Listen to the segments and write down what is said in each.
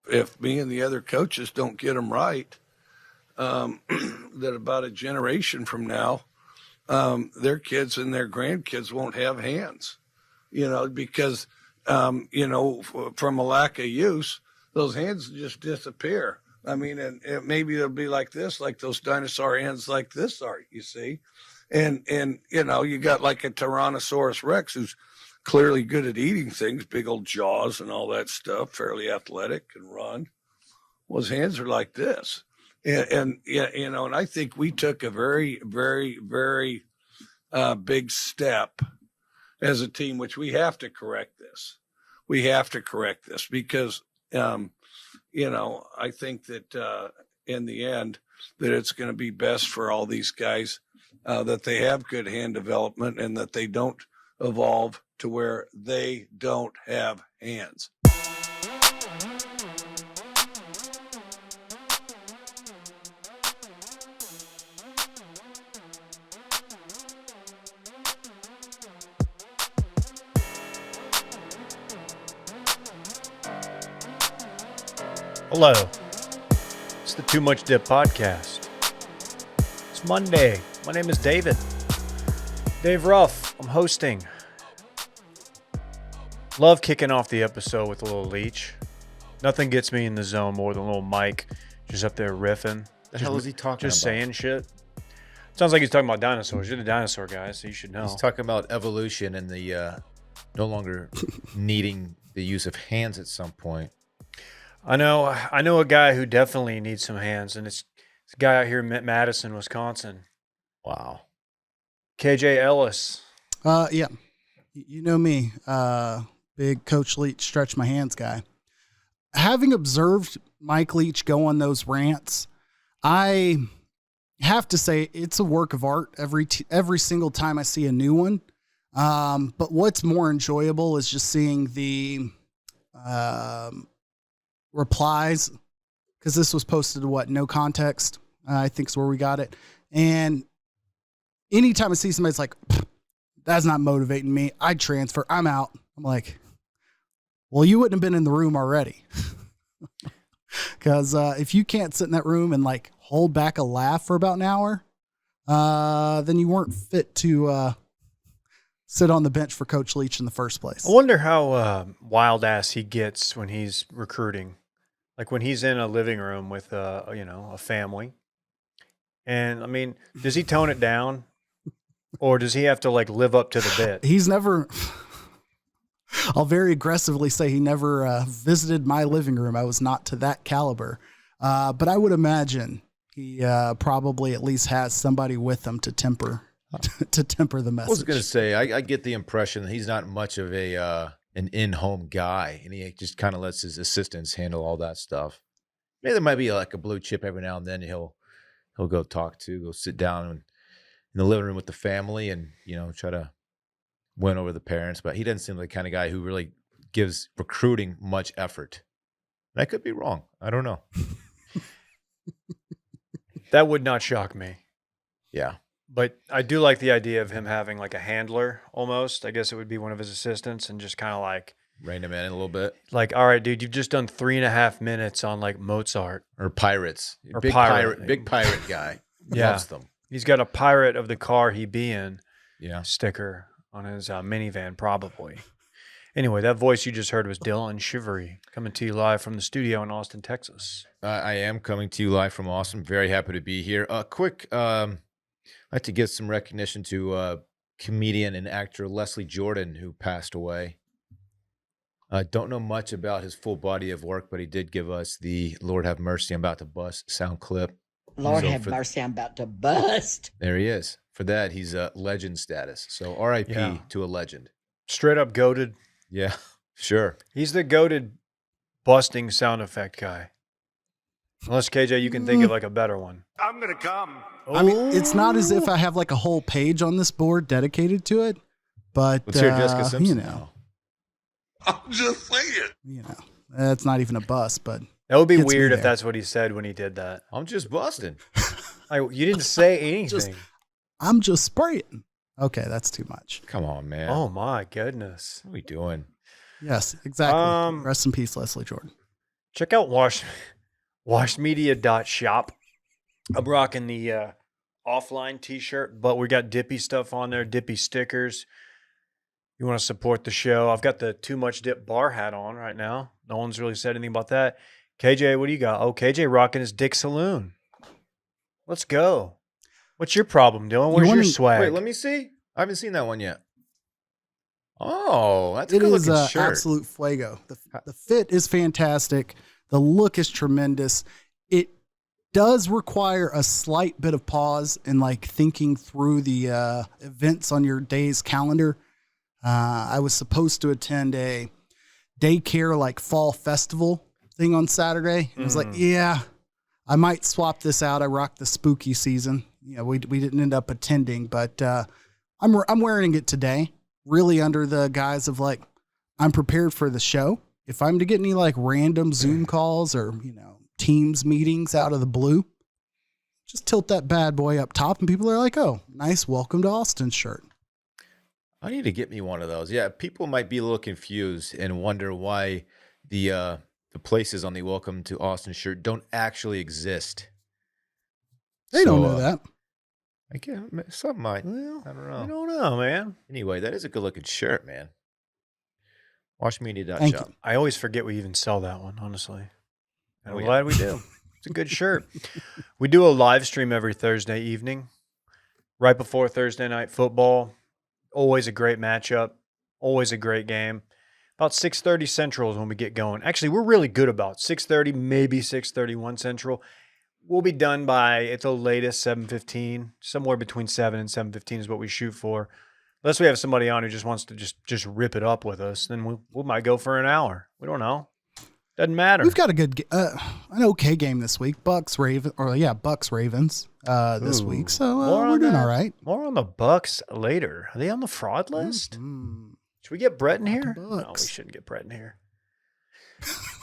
if me and the other coaches don't get them right, that about a generation from now, their kids and their grandkids won't have hands, because, from a lack of use, those hands just disappear. I mean, and maybe they'll be like this, like those dinosaur hands like this are, you see. And you got like a Tyrannosaurus Rex who's clearly good at eating things, big old jaws and all that stuff, fairly athletic, can run. Well, his hands are like this. And I think we took a very, very, very big step as a team, which we have to correct this. We have to correct this because, I think that in the end, that it's going to be best for all these guys that they have good hand development and that they don't evolve to where they don't have hands. Hello, it's the Too Much Dip podcast. It's Monday. My name is David. Dave Ruff, I'm hosting. Love kicking off the episode with a little Leach. Nothing gets me in the zone more than a little Mike just up there riffing. The hell is he talking about? Just saying shit. Sounds like he's talking about dinosaurs. You're the dinosaur guy, so you should know. He's talking about evolution and the no longer needing the use of hands at some point. I know a guy who definitely needs some hands, and it's a guy out here in Madison, Wisconsin. Wow. KJ Ellis. Yeah. You know me, big Coach Leach, stretch my hands guy. Having observed Mike Leach go on those rants, I have to say it's a work of art every single time I see a new one. But what's more enjoyable is just seeing the replies, because this was posted to no context, I think is where we got it. And anytime I see somebody's like, that's not motivating me, I'd transfer, I'm out. I'm like, well, you wouldn't have been in the room already. Because if you can't sit in that room and like hold back a laugh for about an hour, then you weren't fit to sit on the bench for Coach Leach in the first place. I wonder how wild ass he gets when he's recruiting. Like when he's in a living room with a family. And I mean, does he tone it down? Or does he have to like live up to the bit? He's never, I'll very aggressively say he never visited my living room. I was not to that caliber. But I would imagine he probably at least has somebody with him to temper the message. I was going to say, I get the impression that he's not much of an in-home guy, and he just kind of lets his assistants handle all that stuff. Maybe there might be like a blue chip every now and then he'll go sit down in the living room with the family and, try to win over the parents. But he doesn't seem like the kind of guy who really gives recruiting much effort. And I could be wrong. I don't know. That would not shock me. Yeah. But I do like the idea of him having like a handler almost. I guess it would be one of his assistants and just kind of like rein him in a little bit. Like, all right, dude, you've just done 3.5 minutes on like Mozart. Or Pirates. Or big pirate guy. Yeah. Loves them. He's got a pirate of the car he be in Yeah. sticker on his minivan probably. Anyway, that voice you just heard was Dylan Shivery coming to you live from the studio in Austin, Texas. I am coming to you live from Austin. Very happy to be here. Quick, I'd like to give some recognition to comedian and actor Leslie Jordan, who passed away. I don't know much about his full body of work, but he did give us the Lord Have Mercy, I'm About to Bust sound clip. Lord have mercy, I'm about to bust. There he is. For that, he's legend status. So R.I.P. Yeah. to a legend. Straight up goated. Yeah, sure. He's the goated busting sound effect guy. Unless, KJ, you can think of like a better one. I'm going to come. I mean, it's not as if I have like a whole page on this board dedicated to it, but Let's hear Jessica Simpson now. I'm just saying. That's not even a bust, but That would be gets me weird if there. that's what he said when he did that. I'm just busting. You didn't say anything. I'm just spraying. Okay, that's too much. Come on, man. Oh my goodness. What are we doing? Yes, exactly. Rest in peace, Leslie Jordan. Check out washmedia.shop. I'm rocking the offline t-shirt, but we got Dippy stuff on there, Dippy stickers. You want to support the show? I've got the Too Much Dip bar hat on right now. No one's really said anything about that. KJ, what do you got? Oh, KJ rocking his Dick Saloon. Let's go. What's your problem, Dylan? Where's your swag? Wait, let me see. I haven't seen that one yet. Oh, that's a It good is looking shirt. absolute fuego. The fit is fantastic. The look is tremendous. It does require a slight bit of pause in like thinking through the events on your day's calendar. I was supposed to attend a daycare like fall festival thing on Saturday. And I was like, yeah, I might swap this out. I rocked the spooky season. You know, we didn't end up attending, but I'm wearing it today, really under the guise of like, I'm prepared for the show. If I'm to get any like random Zoom calls or, you know, Teams meetings out of the blue, just tilt that bad boy up top and people are like, oh, nice welcome to Austin shirt. I need to get me one of those. Yeah, people might be a little confused and wonder why the places on the Welcome to Austin shirt don't actually exist. They don't know that. I guess some might. Well, I don't know. I don't know, man. Anyway, that is a good looking shirt, man. Washmedia.shop. Thank you. I always forget we even sell that one, honestly. And Oh, I'm yeah. glad we do. It's a good shirt. We do a live stream every Thursday evening, right before Thursday night football. Always a great matchup. Always a great game. About 6:30 Central is when we get going. Actually, we're really good about 6:30, maybe 6:31 Central. We'll be done by, at the latest, 7:15. Somewhere between 7 and 7:15 is what we shoot for. Unless we have somebody on who just wants to just rip it up with us, then we might go for an hour. We don't know. Doesn't matter. We've got a good, an okay game this week. Bucks Ravens this week. So we're doing all right. More on the Bucks later. Are they on the fraud list? Should we get Brett in here? No, Bucks. we shouldn't get Brett in here.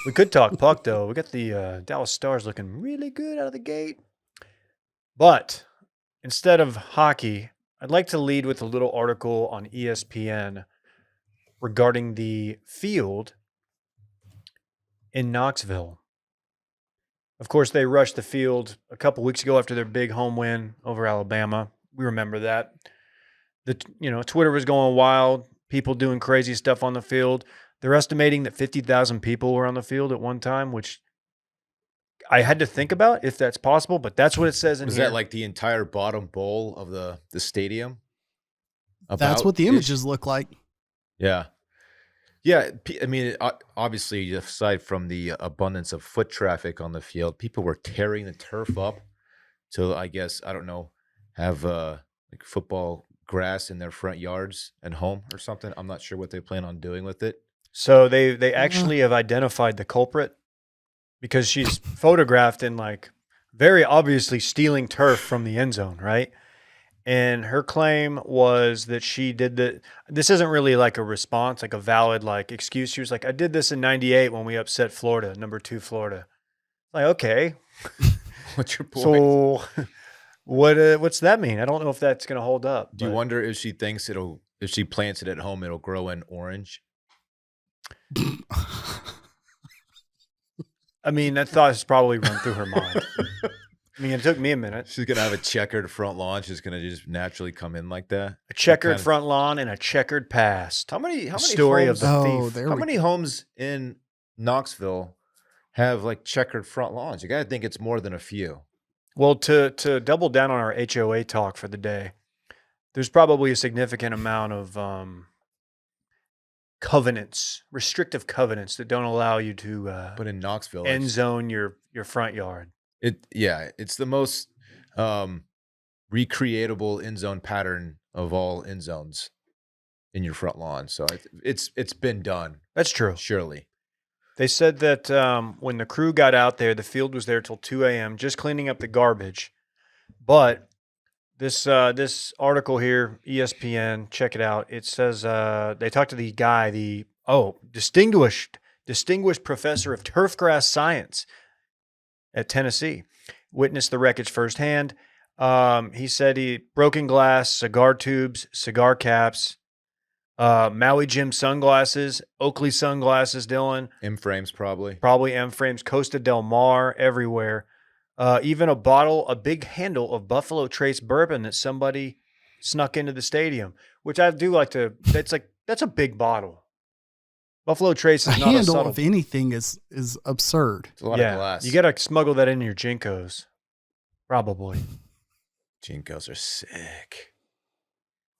We could talk puck, though. We got the Dallas Stars looking really good out of the gate. But instead of hockey, I'd like to lead with a little article on ESPN regarding the field in Knoxville. Of course, they rushed the field a couple weeks ago after their big home win over Alabama. We remember that. Twitter was going wild, people doing crazy stuff on the field. They're estimating that 50,000 people were on the field at one time, which I had to think about if that's possible, but that's what it says in Was here. that like the entire bottom bowl of the stadium? That's what the images look like. Yeah. Yeah, I mean, obviously, aside from the abundance of foot traffic on the field, people were tearing the turf up to, I guess, I don't know, have like football grass in their front yards at home or something. I'm not sure what they plan on doing with it. So they actually have identified the culprit because she's photographed in like very obviously stealing turf from the end zone, right? And her claim was that she did this isn't really like a response, like a valid like excuse. She was like, I did this in 98 when we upset Florida, number 2 Florida. Like, okay. What's your point? So what's that mean? I don't know if that's going to hold up. Do you wonder if she thinks if she plants it at home, it'll grow in orange? I mean, that thought has probably run through her mind. I mean, it took me a minute. She's going to have a checkered front lawn. She's going to just naturally come in like that. A checkered front lawn and a checkered past. How many story homes, of the thief. How many homes in Knoxville have like checkered front lawns? You got to think it's more than a few. Well, to double down on our HOA talk for the day, there's probably a significant amount of covenants, restrictive covenants that don't allow you to But in Knoxville, end zone your front yard. It's the most recreatable end zone pattern of all end zones in your front lawn. So it's been done. This true. Surely. They said that when the crew got out there, the field was there till 2 a.m. just cleaning up the garbage. But this article here, ESPN, check it out. It says they talked to the guy, distinguished professor of turfgrass science at Tennessee, witnessed the wreckage firsthand. He said broken glass, cigar tubes, cigar caps, Maui Jim sunglasses, Oakley sunglasses, Dylan. M frames probably. Probably M frames, Costa Del Mar, everywhere. Even a big handle of Buffalo Trace bourbon that somebody snuck into the stadium, which I do like to. That's a big bottle. Buffalo Trace is A not a handle subtle. of anything is absurd. It's a lot of glass. You got to smuggle that in your Jinkos, probably. Jinkos are sick.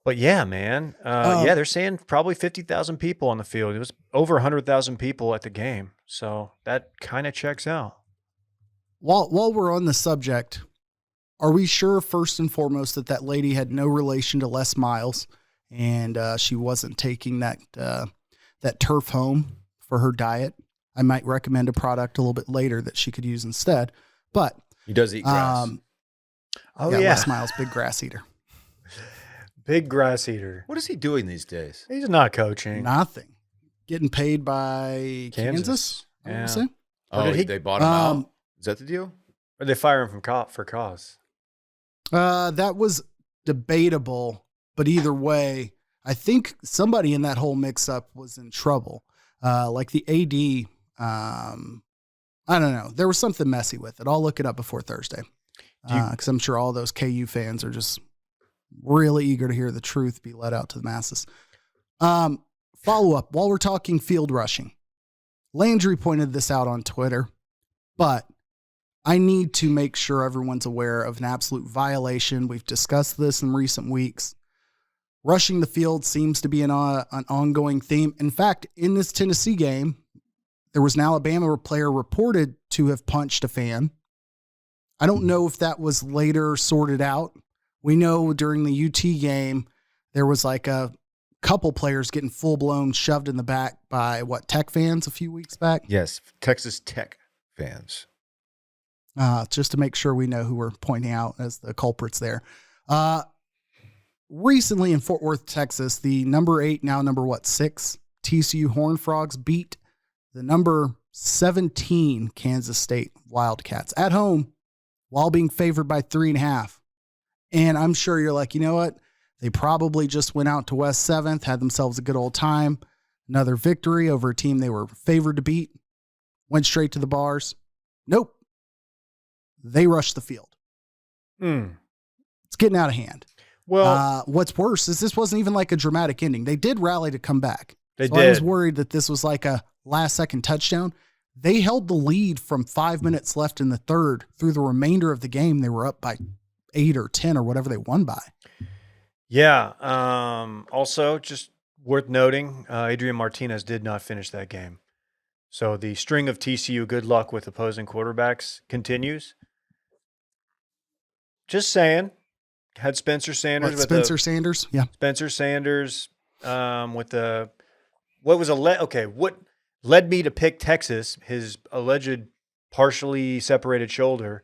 But yeah, man. They're saying probably 50,000 people on the field. It was over 100,000 people at the game. So that kind of checks out. While we're on the subject, are we sure first and foremost that lady had no relation to Les Miles and she wasn't taking that turf home for her diet? I might recommend a product a little bit later that she could use instead. But he does eat grass. Les Miles, big grass eater. Big grass eater. What is he doing these days? He's not coaching. Nothing. Getting paid by Kansas. I Yeah. would say. Oh, they bought him out? Is that the deal? Or they fire him for cause? That was debatable, but either way, I think somebody in that whole mix-up was in trouble. Like the AD, I don't know. There was something messy with it. I'll look it up before Thursday because I'm sure all those KU fans are just really eager to hear the truth be let out to the masses. Follow-up, while we're talking field rushing, Landry pointed this out on Twitter, but I need to make sure everyone's aware of an absolute violation. We've discussed this in recent weeks. Rushing the field seems to be an ongoing theme. In fact, in this Tennessee game, there was an Alabama player reported to have punched a fan. I don't know if that was later sorted out. We know during the UT game, there was like a couple players getting full-blown shoved in the back by, Tech fans a few weeks back? Yes, Texas Tech fans. Just to make sure we know who we're pointing out as the culprits there. Recently in Fort Worth, Texas, the number 8, now number 6, TCU Horned Frogs beat the number 17 Kansas State Wildcats at home while being favored by 3.5. And I'm sure you're like, you know what? They probably just went out to West 7th, had themselves a good old time. Another victory over a team they were favored to beat. Went straight to the bars. Nope. They rushed the field. It's getting out of hand. Well, what's worse is this wasn't even like a dramatic ending. They did rally to come back. They did. I was worried that this was like a last-second touchdown. They held the lead from 5 minutes left in the third. Through the remainder of the game, they were up by 8 or 10 or whatever they won by. Yeah. Also, just worth noting, Adrian Martinez did not finish that game. So the string of TCU good luck with opposing quarterbacks continues. Just saying. Had Spencer Sanders. Sanders? Yeah. Spencer Sanders with the what led me to pick Texas, his alleged partially separated shoulder.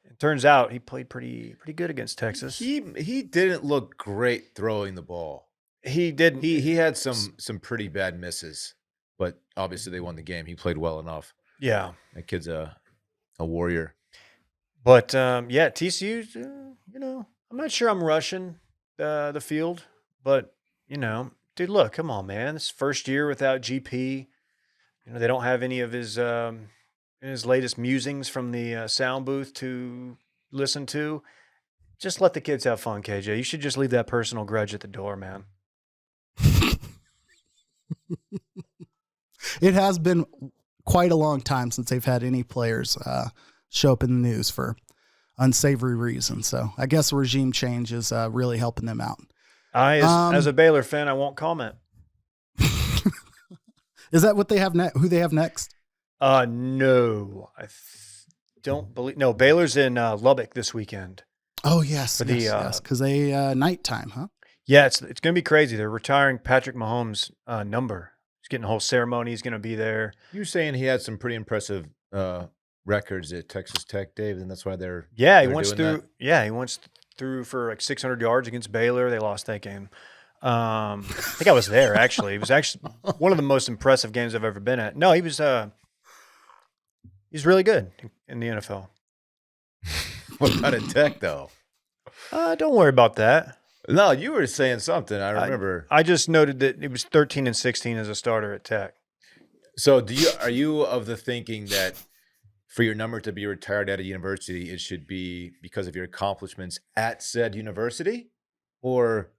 It turns out he played pretty good against Texas. He didn't look great throwing the ball. He didn't. He had some pretty bad misses, but obviously they won the game. He played well enough. Yeah. That kid's a warrior. But TCU, I'm not sure I'm rushing the field, but dude, look, come on, man. This first year without GP. They don't have any of his latest musings from the sound booth to listen to. Just let the kids have fun, KJ. You should just leave that personal grudge at the door, man. It has been quite a long time since they've had any players show up in the news for unsavory reasons. So I guess regime change is really helping them out. As a Baylor fan, I won't comment. Is that what they have who they have next? No, I don't believe. No, Baylor's in Lubbock this weekend. Oh yes, yes, because they nighttime, huh? Yeah, it's going to be crazy. They're retiring Patrick Mahomes' number. He's getting a whole ceremony. He's going to be there. You were saying he had some pretty impressive records at Texas Tech, Dave, and that's why they're he went through. That? Yeah, he went through for like 600 yards against Baylor. They lost that game. I think I was there actually. It was actually one of the most impressive games I've ever been at. No, he was. He's really good in the NFL. What about at Tech though? Don't worry about that. No, you were saying something. I remember. I just noted that it was 13 and 16 as a starter at Tech. So are you of the thinking that for your number to be retired at a university, it should be because of your accomplishments at said university? Or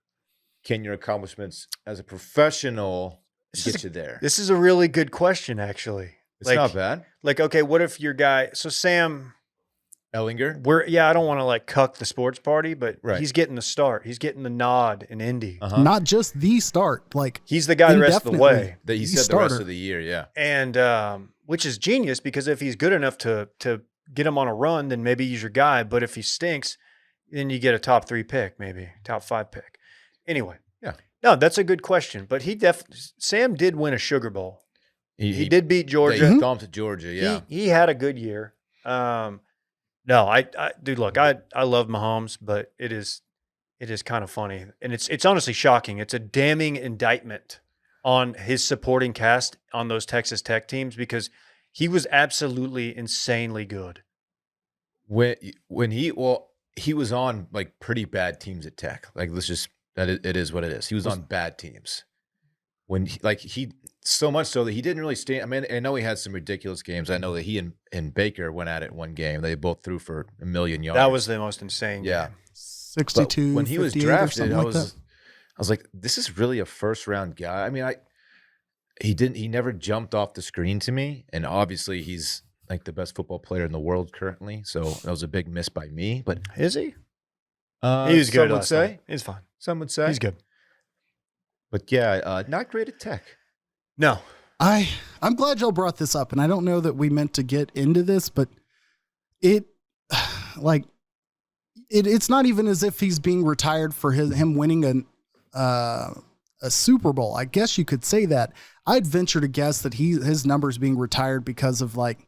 can your accomplishments as a professional get you there? This is a really good question, actually. It's not bad. Like, okay, what if your guy? So Sam Ellinger? I don't want to like cuck the sports party, but Right. he's getting the start. He's getting the nod in Indy. Not just the start, like He's the guy the rest of the way. That he said starter. the rest of the year, yeah. And which is genius, because if he's good enough to get him on a run, then maybe he's your guy. But if he stinks, then you get a top 3 pick, maybe top 5 pick. Anyway, yeah, no, that's a good question. But Sam did win a Sugar Bowl. He did beat Georgia. Yeah, he thumped Georgia. Yeah, he had a good year. No, dude, look, I love Mahomes, but it is kind of funny, and it's honestly shocking. It's a damning indictment on his supporting cast on those Texas Tech teams, because he was absolutely insanely good. When he was on like pretty bad teams at Tech. Like it is what it is. He was on bad teams. He so much so that he didn't really stand. I mean, I know he had some ridiculous games. I know that he and Baker went at it one game. They both threw for 1 million yards. That was the most insane game. 62. But when he was 58 drafted, I like that. was like, this is really a first round guy. I mean, he never jumped off the screen to me, and obviously he's like the best football player in the world currently. So that was a big miss by me. But Is he? he was good. Some would say. He's fine. Some would say He's good. But yeah, not great at Tech. No. I'm glad y'all brought this up, and I don't know that we meant to get into this, but it's not even as if he's being retired for him winning a Super Bowl. I guess you could say that. I'd venture to guess that his numbers being retired because of like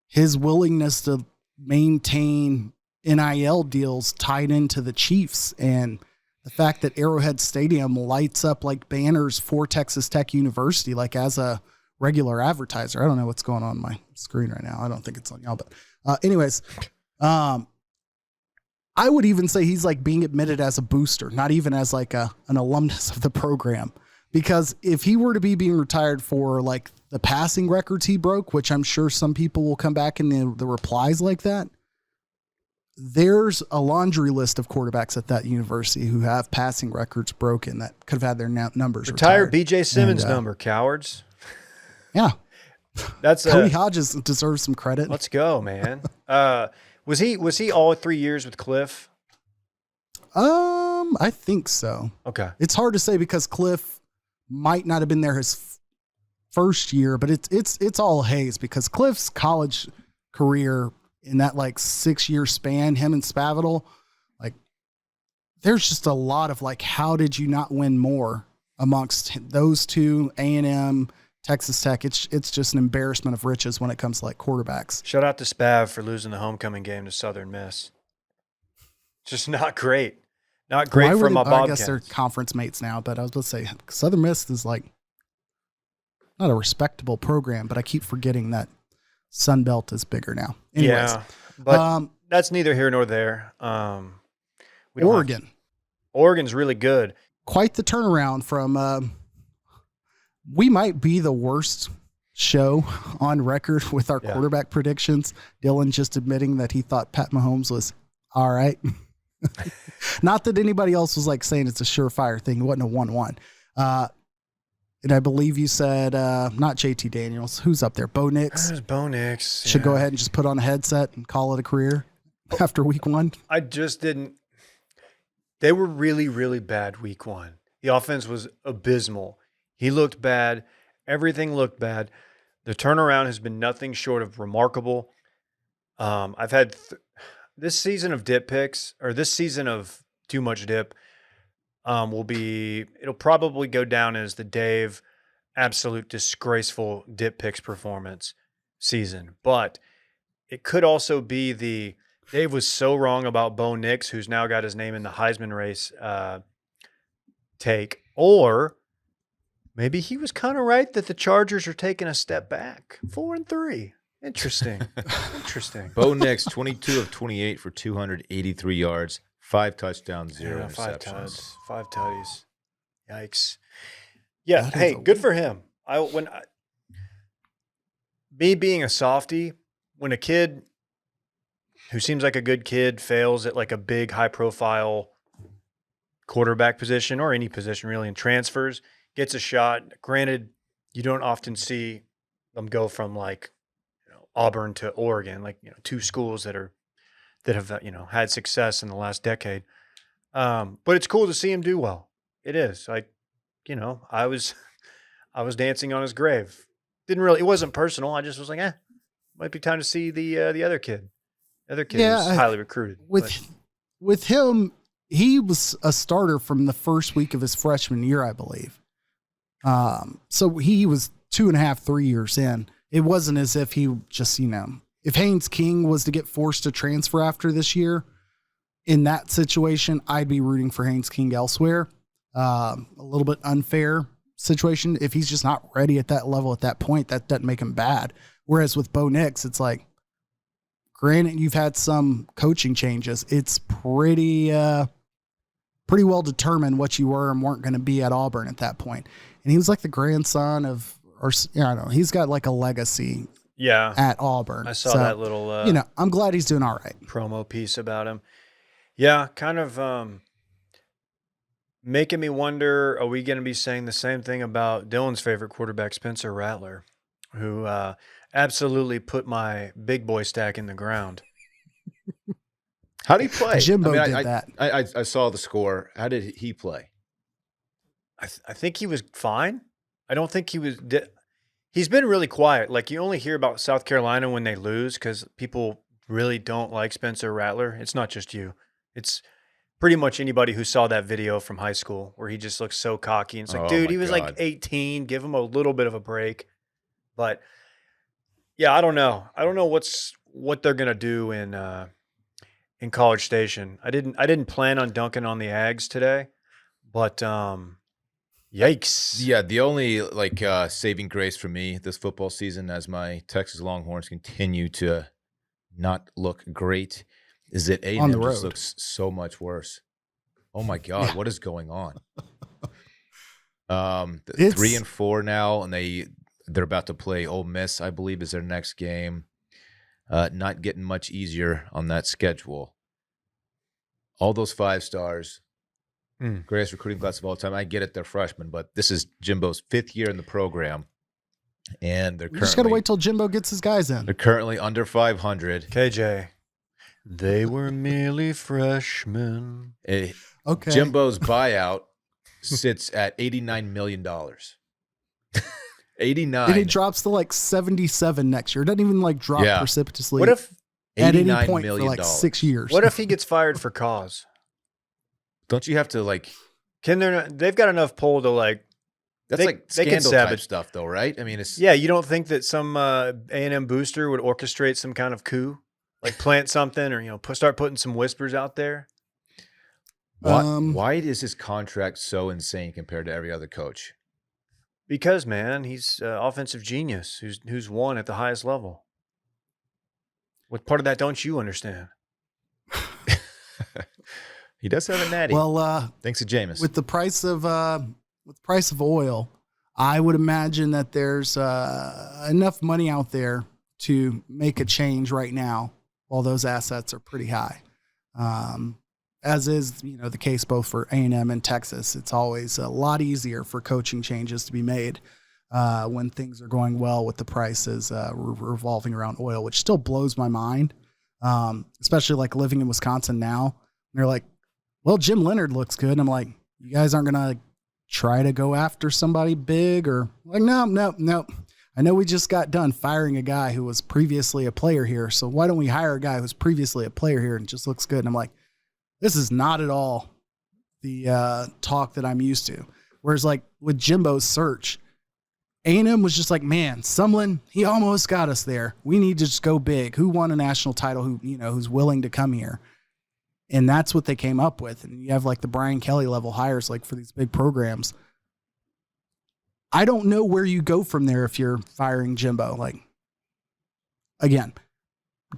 his willingness to maintain NIL deals tied into the Chiefs, and the fact that Arrowhead Stadium lights up like banners for Texas Tech University, like as a regular advertiser. I don't know what's going on my screen right now. I don't think it's on y'all, but anyways, I would even say he's like being admitted as a booster, not even as like an alumnus of the program. Because if he were to be being retired for like the passing records he broke, which I'm sure some people will come back in the replies like that, there's a laundry list of quarterbacks at that university who have passing records broken that could have had their numbers Retire retired. BJ Simmons' number, cowards. Yeah. That's Cody Hodges deserves some credit. Let's go, man. Was he all 3 years with Cliff? I think so. Okay. It's hard to say because Cliff might not have been there his first year, but it's all haze because Cliff's college career in that like 6-year span, him and Spavital, like there's just a lot of like, how did you not win more amongst those two, A&M, Texas Tech? It's just an embarrassment of riches when it comes to like quarterbacks. Shout out to Spav for losing the homecoming game to Southern Miss. Just not great. Not great for my Bobcats. I guess they're conference mates now, but I was about to say Southern Miss is like not a respectable program, but I keep forgetting that Sun Belt is bigger now. Anyways, yeah, but that's neither here nor there. Oregon's really good. Quite the turnaround from we might be the worst show on record with our quarterback predictions. Dylan just admitting that he thought Pat Mahomes was all right. Not that anybody else was like saying it's a surefire thing. It wasn't a 1-1. And I believe you said not JT Daniels. Who's up there? Bo Nix. Bo Nix. Should go ahead and just put on a headset and call it a career after week 1. I just didn't. They were really, really bad week 1. The offense was abysmal. He looked bad. Everything looked bad. The turnaround has been nothing short of remarkable. I've had this season of dip picks, or this season of too much dip, it'll probably go down as the Dave absolute disgraceful dip picks performance season. But it could also be the Dave was so wrong about Bo Nix, who's now got his name in the Heisman race take, or maybe he was kind of right that the Chargers are taking a step back. 4-3. Interesting. Interesting. Bo Nix, 22 of 28 for 283 yards, 5 touchdowns, 0 Yeah, interceptions. 5 tutties. Yikes. Yeah, That is hey, a good week. for him. Me being a softie, when a kid who seems like a good kid fails at like a big high profile quarterback position or any position really and transfers, gets a shot. Granted, you don't often see them go from like Auburn to Oregon, like 2 schools that have had success in the last decade. But it's cool to see him do well. It is. Like, I was dancing on his grave. It wasn't personal. I just was like, might be time to see the other kid. The other kid Yeah, who's highly recruited. With him, he was a starter from the first week of his freshman year, I believe. So he was 2.5, 3 years in. It wasn't as if he just, if Haynes King was to get forced to transfer after this year, in that situation, I'd be rooting for Haynes King elsewhere. A little bit unfair situation. If he's just not ready at that level at that point, that doesn't make him bad. Whereas with Bo Nix, it's like, granted, you've had some coaching changes. It's pretty well determined what you were and weren't going to be at Auburn at that point. And he was like the grandson of, I don't know, he's got like a legacy at Auburn. I saw that little, I'm glad he's doing all right. Promo piece about him. Yeah, kind of making me wonder, are we going to be saying the same thing about Dylan's favorite quarterback, Spencer Rattler, who absolutely put my big boy stack in the ground. How did he play? Jimbo did that. I saw the score. How did he play? I think he was fine. I don't think he was. He's been really quiet. Like, you only hear about South Carolina when they lose because people really don't like Spencer Rattler. It's not just you. It's pretty much anybody who saw that video from high school where he just looks so cocky. And it's like, dude, he was like 18. Give him a little bit of a break. But yeah, I don't know. I don't know what they're gonna do in College Station. I didn't plan on dunking on the Ags today, but yikes. Yeah, the only saving grace for me this football season, as my Texas Longhorns continue to not look great, is that A&M just looks so much worse. Oh my God, what is going on? 3-4 now, and they're about to play Ole Miss, I believe, is their next game. Not getting much easier on that schedule. All those 5 stars, greatest recruiting class of all time. I get it, they're freshmen, but this is Jimbo's 5th year in the program, and they're just got to wait till Jimbo gets his guys in. They're currently under 500. KJ, they were merely freshmen. Okay. Jimbo's buyout sits at $89 million. 89. And it drops to like 77 next year. It doesn't even drop precipitously. What if at any point for like 6 years? What if he gets fired for cause? Don't you have to they've got enough pull to that's scandal type stuff though, right? I mean, it's you don't think that some A&M booster would orchestrate some kind of coup, like plant something or start putting some whispers out there? Why is his contract so insane compared to every other coach? Because, man, he's offensive genius who's won at the highest level. What part of that don't you understand? He does have a natty. Well, thanks to Jameis. With the price of oil, I would imagine that there's enough money out there to make a change right now while those assets are pretty high. As is, the case both for A&M and Texas. It's always a lot easier for coaching changes to be made when things are going well with the prices revolving around oil, which still blows my mind, especially living in Wisconsin now. And they're like, well, Jim Leonard looks good. And I'm like, you guys aren't going to try to go after somebody big or no. I know we just got done firing a guy who was previously a player here. So why don't we hire a guy who's previously a player here and just looks good? And I'm like, this is not at all the talk that I'm used to. Whereas with Jimbo's search, A&M was just like, man, Sumlin, he almost got us there. We need to just go big. Who won a national title? Who's willing to come here? And that's what they came up with. And you have the Brian Kelly level hires for these big programs. I don't know where you go from there if you're firing Jimbo. Again,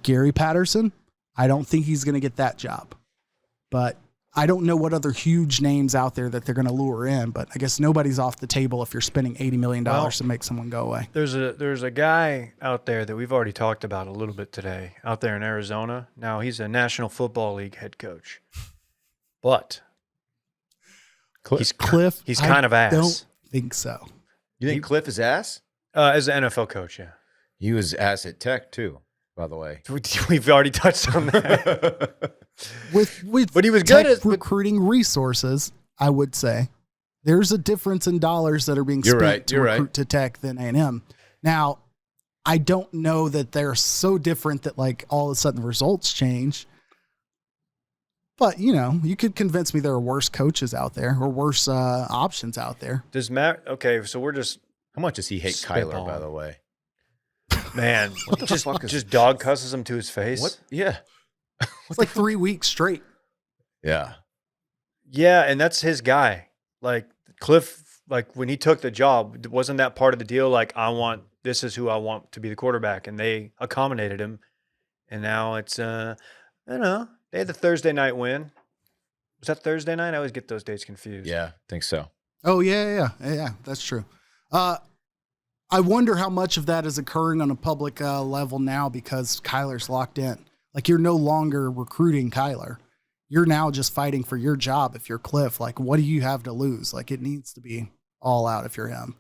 Gary Patterson, I don't think he's going to get that job. But I don't know what other huge names out there that they're going to lure in, but I guess nobody's off the table if you're spending $80 million to make someone go away. There's a guy out there that we've already talked about a little bit today, out there in Arizona. Now, he's a National Football League head coach. But he's Cliff. He's kind of ass. Don't think so. You think Cliff is ass? As an NFL coach, yeah. He was ass at Tech too, by the way. We've already touched on that. But he was good at recruiting resources, I would say. There's a difference in dollars that are being spent to recruit to Tech than A&M. Now, I don't know that they're so different that like all of a sudden the results change. But, you could convince me there are worse coaches out there or worse options out there. Does Matt? Okay, so we're just. How much does he hate Kyler, by the way? Man, what the fuck is just dog cusses him to his face? What? Yeah. It's like 3 weeks straight. Yeah. Yeah, and that's his guy. Like Cliff, like when he took the job, wasn't that part of the deal? Like, this is who I want to be the quarterback, and they accommodated him. And now it's, I don't know. They had the Thursday night win. Was that Thursday night? I always get those dates confused. Yeah, I think so. Oh, yeah, that's true. I wonder how much of that is occurring on a public level now because Kyler's locked in. Like, you're no longer recruiting Kyler. You're now just fighting for your job if you're Cliff. Like, what do you have to lose? Like, it needs to be all out if you're him.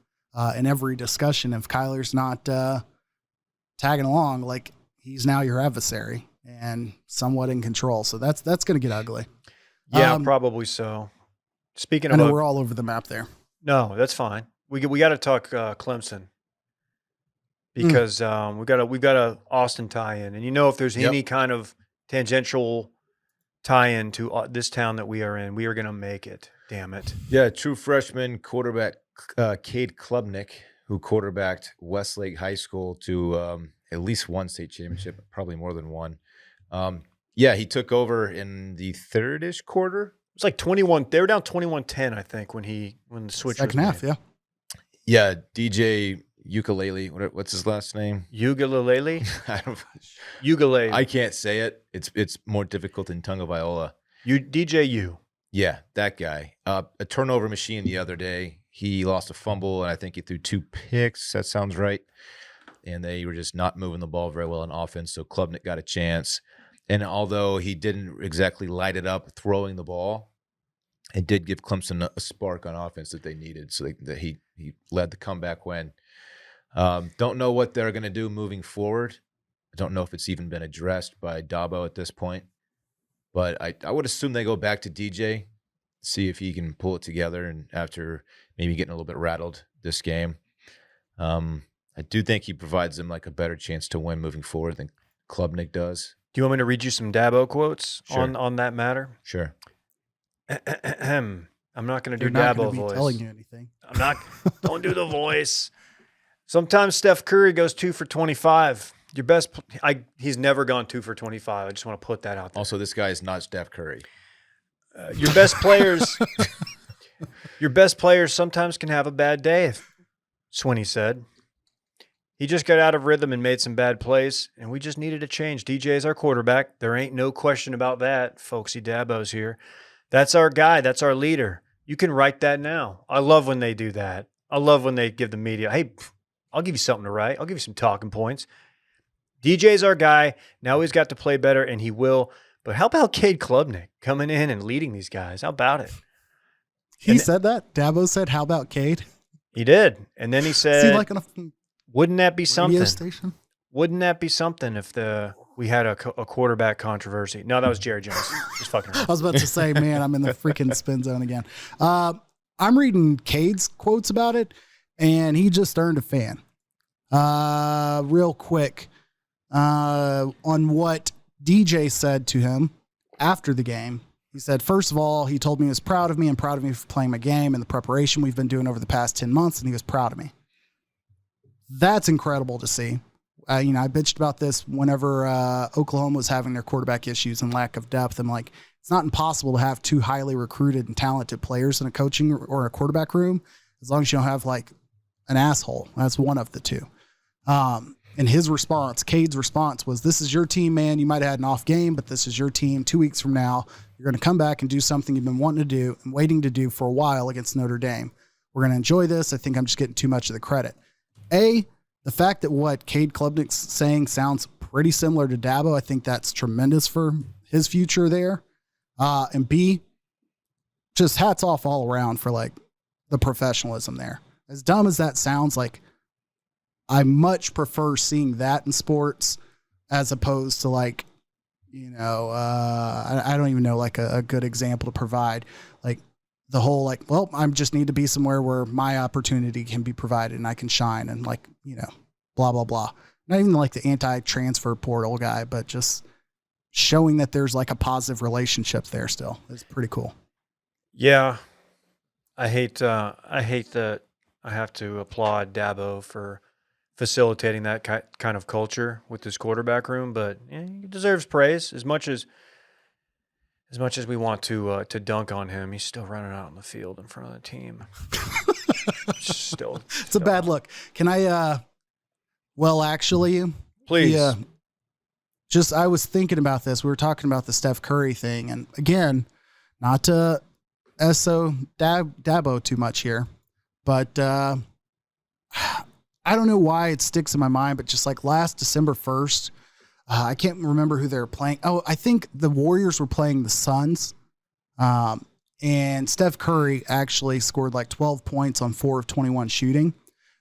In every discussion, if Kyler's not tagging along, like, he's now your adversary and somewhat in control. So that's going to get ugly. Yeah, probably so. Speaking I of, know we're all over the map there. No, that's fine. We got to talk Clemson because we've got a Austin tie-in, and if there's any kind of tangential tie-in to this town that we are in, we are going to make it. Damn it! Yeah, true freshman quarterback Cade Klubnik, who quarterbacked Westlake High School to at least one state championship, probably more than one. Yeah, he took over in the third-ish quarter. It's like 21. They were down 21-10, I think, when the switch second was half. made. Yeah, DJ Ukulele. What's his last name? Ukulele. Ukulele. I can't say it. It's more difficult than Tonga Viola. DJ U. Yeah, that guy. A turnover machine the other day. He lost a fumble, and I think he threw 2 picks. That sounds right. And they were just not moving the ball very well on offense, so Klubnik got a chance. And although he didn't exactly light it up throwing the ball, it did give Clemson a spark on offense that they needed. So that he led the comeback win. Don't know what they're going to do moving forward. I don't know if it's even been addressed by Dabo at this point. But I would assume they go back to DJ, see if he can pull it together, and after maybe getting a little bit rattled this game. I do think he provides them like a better chance to win moving forward than Klubnik does. Do you want me to read you some Dabo quotes Sure. on that matter? Sure. I'm not going to do They're not Dabo gonna be voice. telling you anything. I'm not. Don't do the voice. Sometimes Steph Curry goes 2 for 25. Your best. He's never gone 2 for 25. I just want to put that out there. Also, this guy is not Steph Curry. Your best players. Your best players sometimes can have a bad day. Swinney said. He just got out of rhythm and made some bad plays, and we just needed a change. DJ is our quarterback. There ain't no question about that. Folksy Dabo's here. That's our guy. That's our leader. You can write that now. I love when they do that. I love when they give the media, hey, I'll give you something to write. I'll give you some talking points. DJ's our guy. Now he's got to play better, and he will. But how about Cade Klubnik coming in and leading these guys? How about it? He said that? Dabo said, how about Cade? He did. And then he said, Is he like on a wouldn't that be radio something? station? Wouldn't that be something if we had a quarterback controversy? No, that was Jerry Jones. Just fucking around. I was about to say, man, I'm in the freaking spin zone again. I'm reading Cade's quotes about it, and he just earned a fan. Real quick, on what DJ said to him after the game. He said, first of all, he told me he was proud of me and proud of me for playing my game and the preparation we've been doing over the past 10 months, and he was proud of me. That's incredible to see. I bitched about this whenever Oklahoma was having their quarterback issues and lack of depth. I'm like, it's not impossible to have 2 highly recruited and talented players in a coaching or a quarterback room, as long as you don't have like an asshole. That's one of the 2. And his response, Cade's response was, this is your team, man. You might have had an off game, but this is your team. 2 weeks from now, you're going to come back and do something you've been wanting to do and waiting to do for a while against Notre Dame. We're going to enjoy this. I think I'm just getting too much of the credit. A, the fact that what Cade Klubnik's saying sounds pretty similar to Dabo, I think that's tremendous for his future there. And B, just hats off all around for like the professionalism there. As dumb as that sounds, like I much prefer seeing that in sports as opposed to like, you know, I don't even know like a good example to provide. Like the whole like, well, I just need to be somewhere where my opportunity can be provided and I can shine and like, you know, blah, blah, blah. Not even like the anti-transfer portal guy, but just showing that there's like a positive relationship there still is pretty cool. Yeah. I hate that I have to applaud Dabo for facilitating that kind of culture with this quarterback room, but he deserves praise as much as we want to dunk on him. He's still running out on the field in front of the team. It's a bad look. Can I, well, actually, please. I was thinking about this. We were talking about the Steph Curry thing. And again, not to Dabo too much here, but, I don't know why it sticks in my mind, but just like last December 1st, I can't remember who they were playing. Oh, I think the Warriors were playing the Suns. And Steph Curry actually scored like 12 points on 4 of 21 shooting,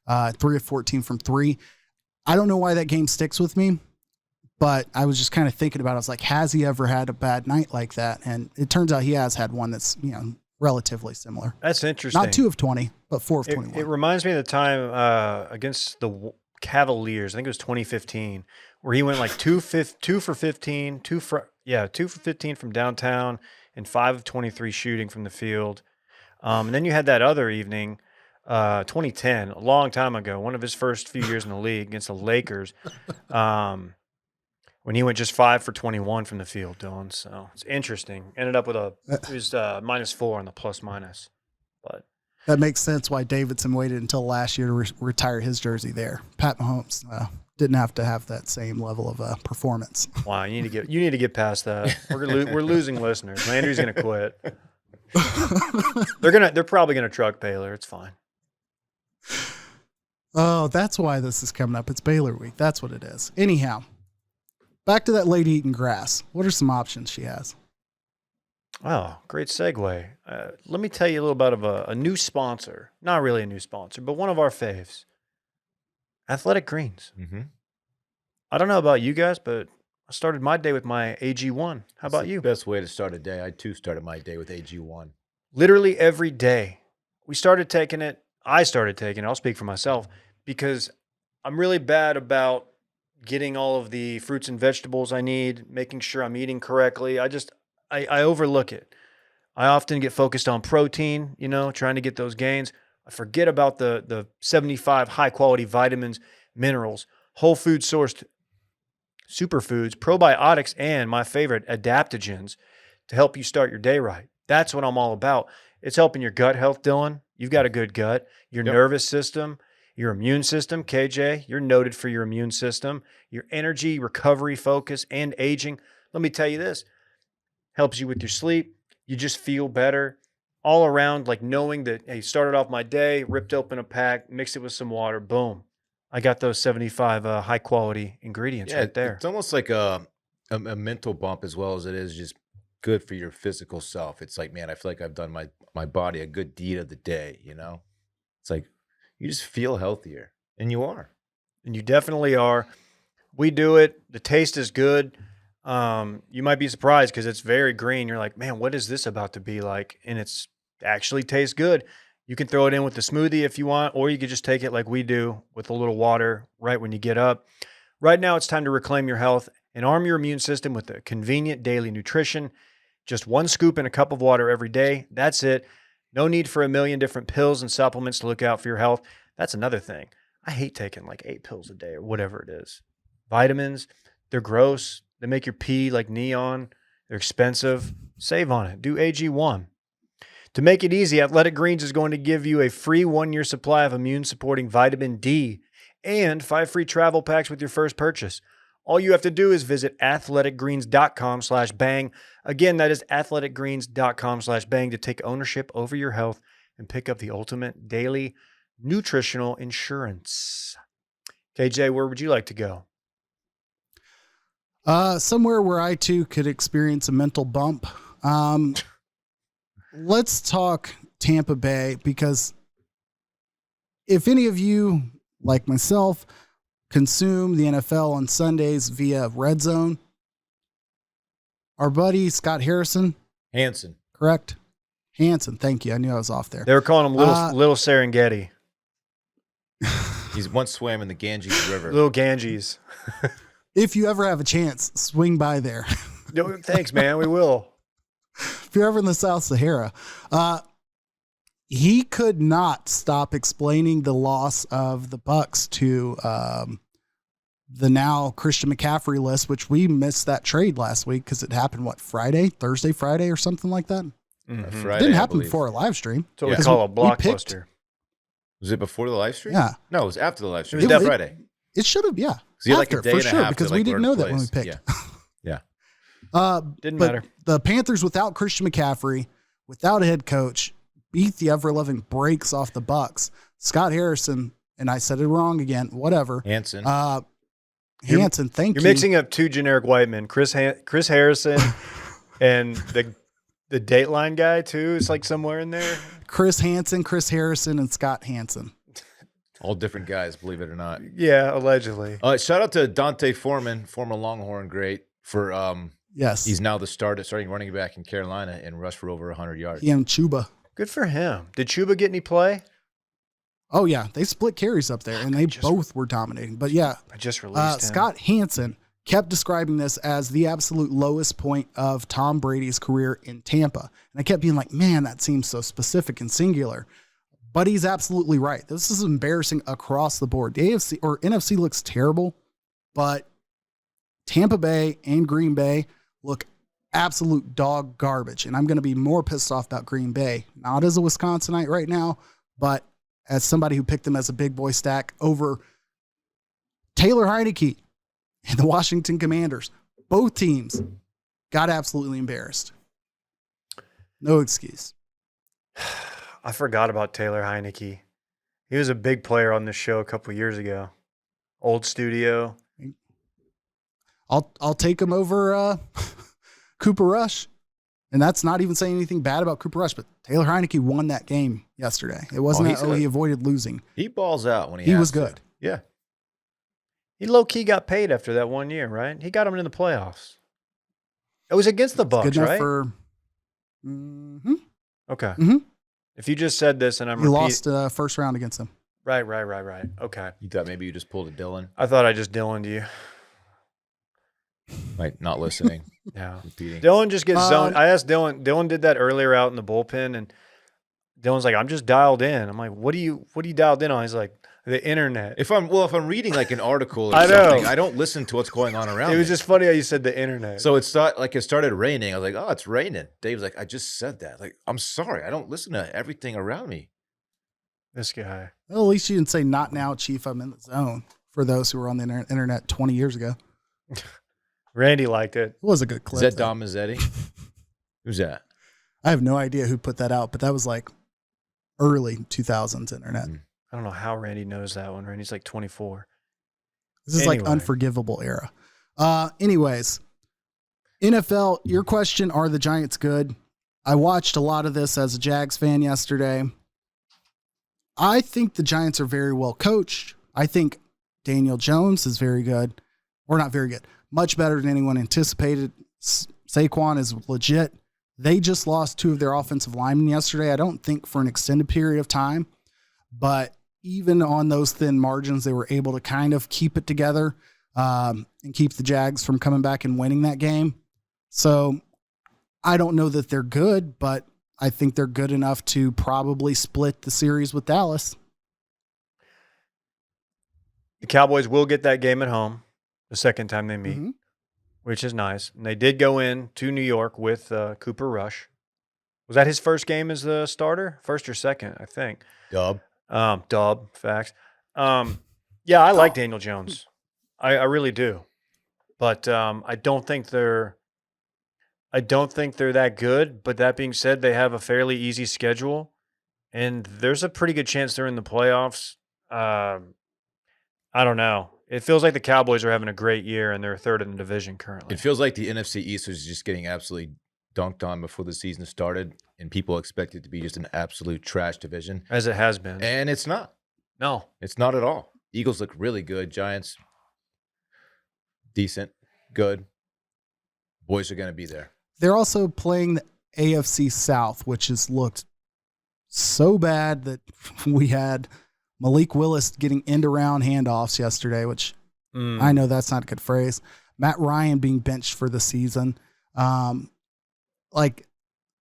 3 of 14 from 3. I don't know why that game sticks with me, but I was just kind of thinking about it. I was like, has he ever had a bad night like that? And it turns out he has had one that's, you know, relatively similar. That's interesting. Not 2 of 20, but 4 of 21. It reminds me of the time against the Cavaliers. I think it was 2015, where he went like 2 for 15, 2 for 15 from downtown, and 5 of 23 shooting from the field. And then you had that other evening, 2010, a long time ago, one of his first few years in the league against the Lakers. When he went just 5 for 21 from the field, Dylan. So it's interesting. Ended up with it was -4 on the plus minus. But that makes sense why Davidson waited until last year to retire his jersey there. Pat Mahomes didn't have to have that same level of performance. Wow, you need to get past that. We're losing listeners. Landry's gonna quit. They're probably gonna truck Baylor. It's fine. Oh, that's why this is coming up. It's Baylor week. That's what it is. Anyhow. Back to that lady eating grass. What are some options she has? Oh, great segue. Let me tell you a little bit of a new sponsor. Not really a new sponsor, but one of our faves. Athletic Greens. Mm-hmm. I don't know about you guys, but I started my day with my AG1. How about you? Best way to start a day. I, too, started my day with AG1. Literally every day. I started taking it. I'll speak for myself, because I'm really bad about getting all of the fruits and vegetables I need, making sure I'm eating correctly. I overlook it. I often get focused on protein, trying to get those gains. I forget about the 75 high quality vitamins, minerals, whole food sourced superfoods, probiotics, and my favorite, adaptogens to help you start your day right. That's what I'm all about. It's helping your gut health, Dylan. You've got a good gut, your nervous system, your immune system. KJ, you're noted for your immune system, your energy, recovery, focus, and aging. Let me tell you this, helps you with your sleep. You just feel better all around, like knowing that, hey, started off my day, ripped open a pack, mixed it with some water, boom. I got those 75 high quality ingredients right there. It's almost like a mental bump as well as it is just good for your physical self. It's like, man, I feel like I've done my body a good deed of the day, It's like, you just feel healthier, and you are. And you definitely are. We do it. The taste is good. You might be surprised because it's very green. You're like, man, what is this about to be like? And it's actually tastes good. You can throw it in with the smoothie if you want, or you could just take it like we do with a little water right when you get up. Right now, it's time to reclaim your health and arm your immune system with a convenient daily nutrition. Just 1 scoop in a cup of water every day. That's it. No need for a million different pills and supplements to look out for your health. That's another thing. I hate taking like 8 pills a day or whatever it is. Vitamins, they're gross. They make your pee like neon. They're expensive. Save on it. Do AG1. To make it easy, Athletic Greens is going to give you a free 1-year supply of immune-supporting vitamin D and 5 free travel packs with your first purchase. All you have to do is visit athleticgreens.com/bang. Again, that is athleticgreens.com/bang to take ownership over your health and pick up the ultimate daily nutritional insurance. KJ, where would you like to go? Somewhere where I too could experience a mental bump. Let's talk Tampa Bay, because if any of you, like myself, consume the NFL on Sundays via Red Zone, our buddy Scott Hanson, correct? Hanson, thank you. I knew I was off there. They were calling him Little Serengeti. He's once swam in the Ganges River. Little Ganges. If you ever have a chance, swing by there. No, thanks, man. We will. If you're ever in the South Sahara, he could not stop explaining the loss of the Bucs to the now Christian McCaffrey list, which we missed that trade last week because it happened, Thursday, Friday, or something like that. Mm-hmm. Friday, It didn't happen before a live stream. So we call a blockbuster. Was it before the live stream? Yeah. No, it was after the live stream. It It was was Friday. It should have, yeah. So you had like After, a day for and a sure, half because to, we like, didn't learn know the that when we plays. picked. Yeah. Didn't but matter. The Panthers, without Christian McCaffrey, without a head coach, beat the ever-loving brakes off the Bucs. Scott Harrison, and I said it wrong again, whatever. Hanson. Hanson, thank you. You're mixing up two generic white men, Chris Harrison and the Dateline guy, too. It's like somewhere in there. Chris Hansen, Chris Harrison, and Scott Hansen. All different guys, believe it or not. Yeah, allegedly. Shout out to Dante Foreman, former Longhorn great, for Yes. he's now the starting running back in Carolina and rushed for over 100 yards. He and Chuba. Good for him. Did Chuba get any play? Oh, yeah. They split carries up there, and they both were dominating. But, yeah, I just released him. Scott Hansen kept describing this as the absolute lowest point of Tom Brady's career in Tampa. And I kept being like, man, that seems so specific and singular. But he's absolutely right. This is embarrassing across the board. The AFC or NFC looks terrible, but Tampa Bay and Green Bay look absolute dog garbage. And I'm going to be more pissed off about Green Bay, not as a Wisconsinite right now, but as somebody who picked them as a big boy stack over Taylor Heineke and the Washington Commanders. Both teams got absolutely embarrassed. No excuse. I forgot about Taylor Heineke. He was a big player on this show a couple of years ago. Old studio. I'll take him over Cooper Rush. And that's not even saying anything bad about Cooper Rush, but Taylor Heineke won that game yesterday. It wasn't he avoided losing. He balls out when he has was to. good. Yeah. He low-key got paid after that 1 year, right? He got him in the playoffs. It was against the Bucs, Good enough right? for Okay. Mhm. If you just said this and I'm He lost first round against them. Right. Okay. You thought maybe you just pulled a Dylan, I thought I just Dylan'd you. like not listening, Yeah. repeating. Dylan just gets zoned. I asked Dylan. Dylan did that earlier out in the bullpen, and Dylan's like, "I'm just dialed in." I'm like, "What are you dialed in on?" He's like, "The internet." If I'm reading like an article or I know. something, I don't listen to what's going on around It was me. just funny how you said the internet. So it started raining. I was like, "Oh, it's raining." Dave's like, "I just said that." Like, I'm sorry, I don't listen to everything around me. This guy. Well, at least you didn't say "not now, Chief. I'm in the zone." For those who were on the internet 20 years ago, Randy liked it. it was a good clip. Is that though. Dom Mazzetti? Who's that? I have no idea who put that out, but that was like early 2000s internet. I don't know how Randy knows that one. Randy's like 24. This is like unforgivable era. Anyways, NFL, your question, are the Giants good? I watched a lot of this as a Jags fan yesterday. I think the Giants are very well coached. I think Daniel Jones is very good, or not very good, much better than anyone anticipated. Saquon is legit. They just lost two of their offensive linemen yesterday. I don't think for an extended period of time, but even on those thin margins, they were able to kind of keep it together and keep the Jags from coming back and winning that game. So I don't know that they're good, but I think they're good enough to probably split the series with Dallas. The Cowboys will get that game at home the second time they meet, which is nice. And they did go in to New York with Cooper Rush. Was that his first game as the starter? First or second, I think. Dub. Dub, facts. Yeah, I like Daniel Jones. I really do. But I don't think they're that good. But that being said, they have a fairly easy schedule, and there's a pretty good chance they're in the playoffs. I don't know. It feels like the Cowboys are having a great year, and they're third in the division currently. It feels like the NFC East was just getting absolutely dunked on before the season started, and people expect it to be just an absolute trash division. As it has been. And it's not. No. It's not at all. Eagles look really good. Giants, decent, good. Boys are going to be there. They're also playing the AFC South, which has looked so bad that we had Malik Willis getting end-around handoffs yesterday, which I know that's not a good phrase. Matt Ryan being benched for the season. Like,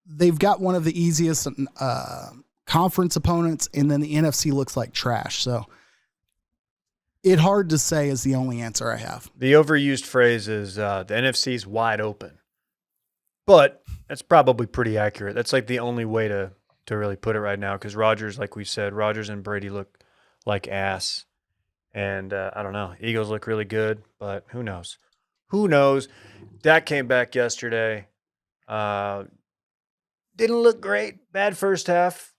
they've got one of the easiest conference opponents, and then the NFC looks like trash. So it's hard to say is the only answer I have. The overused phrase is the NFC's wide open. But that's probably pretty accurate. That's like the only way to really put it right now, because Rodgers, like we said, Rodgers and Brady look like ass. And I don't know. Eagles look really good, but who knows? Who knows? Dak came back yesterday. Didn't look great. Bad first half.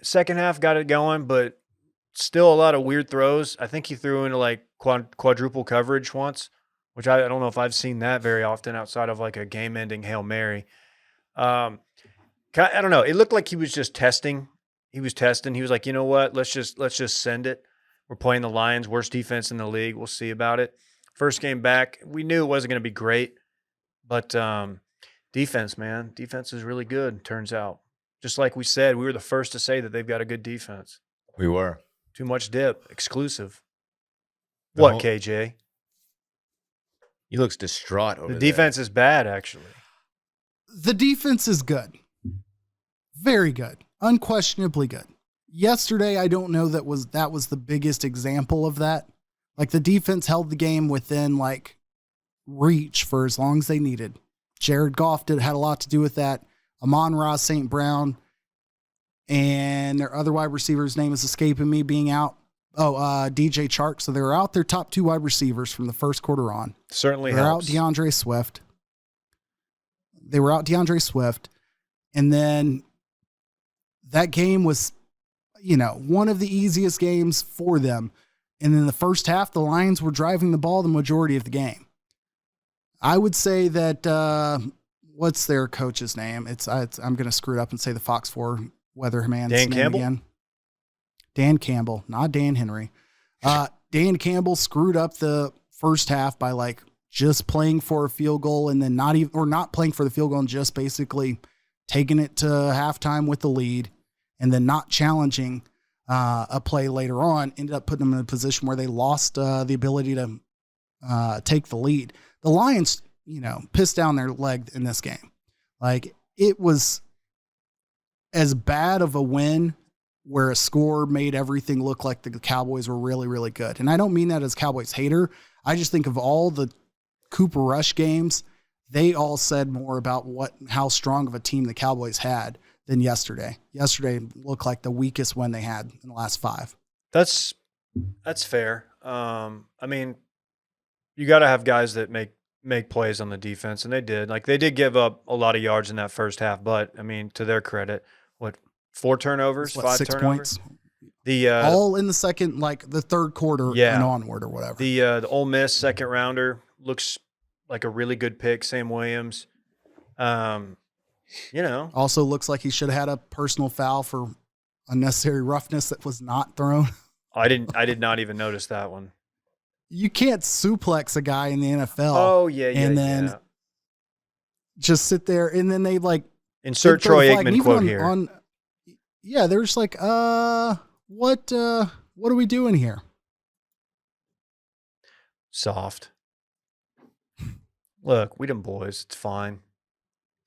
Second half got it going, but still a lot of weird throws. I think he threw into like quadruple coverage once, which I don't know if I've seen that very often outside of like a game-ending Hail Mary. I don't know. It looked like he was just testing. He was testing. He was like, you know what? Let's just send it. We're playing the Lions, worst defense in the league. We'll see about it. First game back, we knew it wasn't going to be great, but defense, man, defense is really good. Turns out, just like we said, we were the first to say that they've got a good defense. We were. Too much dip, exclusive. What, KJ? He looks distraught over there. The defense is bad, actually. The defense is good. Very good. Unquestionably good. Yesterday, I don't know that was the biggest example of that. Like, the defense held the game within like reach for as long as they needed. Jared Goff had a lot to do with that. Amon-Ra St. Brown and their other wide receiver's name is escaping me being out. DJ Chark. So they were out their top two wide receivers from the first quarter on. Certainly They're helps. out DeAndre Swift. They were out DeAndre Swift. And then that game was, one of the easiest games for them. And in the first half, the Lions were driving the ball the majority of the game. I would say that, what's their coach's name? I'm going to screw it up and say the Fox 4 weatherman's Dan name Campbell? again. Dan Campbell, not Dan Henry. Dan Campbell screwed up the first half by like just playing for a field goal and then not playing for the field goal and just basically taking it to halftime with the lead and then not challenging a play later on. Ended up putting them in a position where they lost the ability to take the lead. The Lions, pissed down their leg in this game. Like, it was as bad of a win where a score made everything look like the Cowboys were really, really good. And I don't mean that as Cowboys hater. I just think of all the Cooper Rush games, they all said more about how strong of a team the Cowboys had than yesterday. Yesterday looked like the weakest win they had in the last 5. That's fair. I mean, you got to have guys that make plays on the defense, and they did. Like, they did give up a lot of yards in that first half, but I mean, to their credit, 4 turnovers, 5 6 turnovers? points? All in the second, like the third quarter and onward or whatever. The Ole Miss second rounder looks like a really good pick. Sam Williams. Also looks like he should have had a personal foul for unnecessary roughness that was not thrown. I did not even notice that one. You can't suplex a guy in the NFL. Oh yeah, and then just sit there, and then they like insert Troy Aikman quote here. They're just like, what are we doing here? Soft. Look, we done boys. It's fine.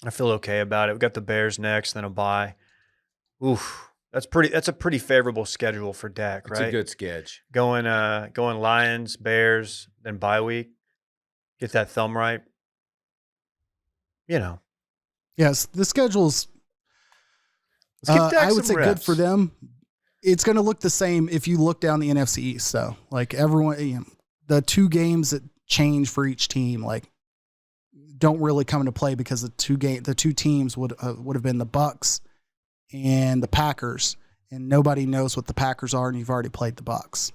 I feel okay about it. We got the Bears next, then a bye. Oof. That's a pretty favorable schedule for Dak, right? It's a good sketch. Going Lions, Bears, then bye week. Get that thumb right. Yes, the schedule's Let's give Dak I would some say good reps. for them. it's going to look the same if you look down the NFC East. So like everyone, the 2 games that change for each team, like don't really come into play because the two teams would have been the Bucks and the Packers, and nobody knows what the Packers are, and you've already played the Bucks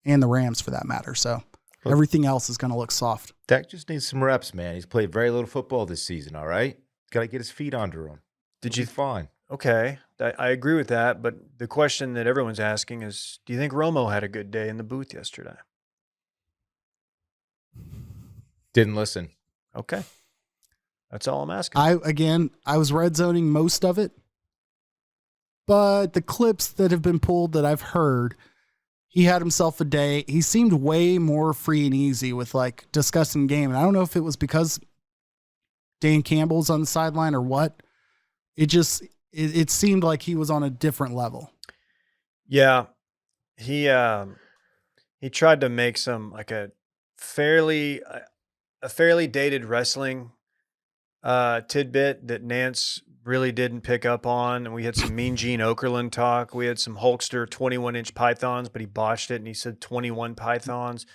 and the Rams for that matter. So everything else is going to look soft. Dak just needs some reps, man. He's played very little football this season. All right, got to get his feet under him. Did you fine? Okay, I agree with that. But the question that everyone's asking is, do you think Romo had a good day in the booth yesterday? Didn't listen. Okay. That's all I'm asking. I was red zoning most of it, but the clips that have been pulled that I've heard, he had himself a day. He seemed way more free and easy with like discussing game. And I don't know if it was because Dan Campbell's on the sideline or what. It seemed like he was on a different level. Yeah. He tried to make some like a fairly dated wrestling tidbit that Nance really didn't pick up on. And we had some Mean Gene Okerlund talk. We had some Hulkster 21-inch pythons, but he botched it and he said 21 pythons.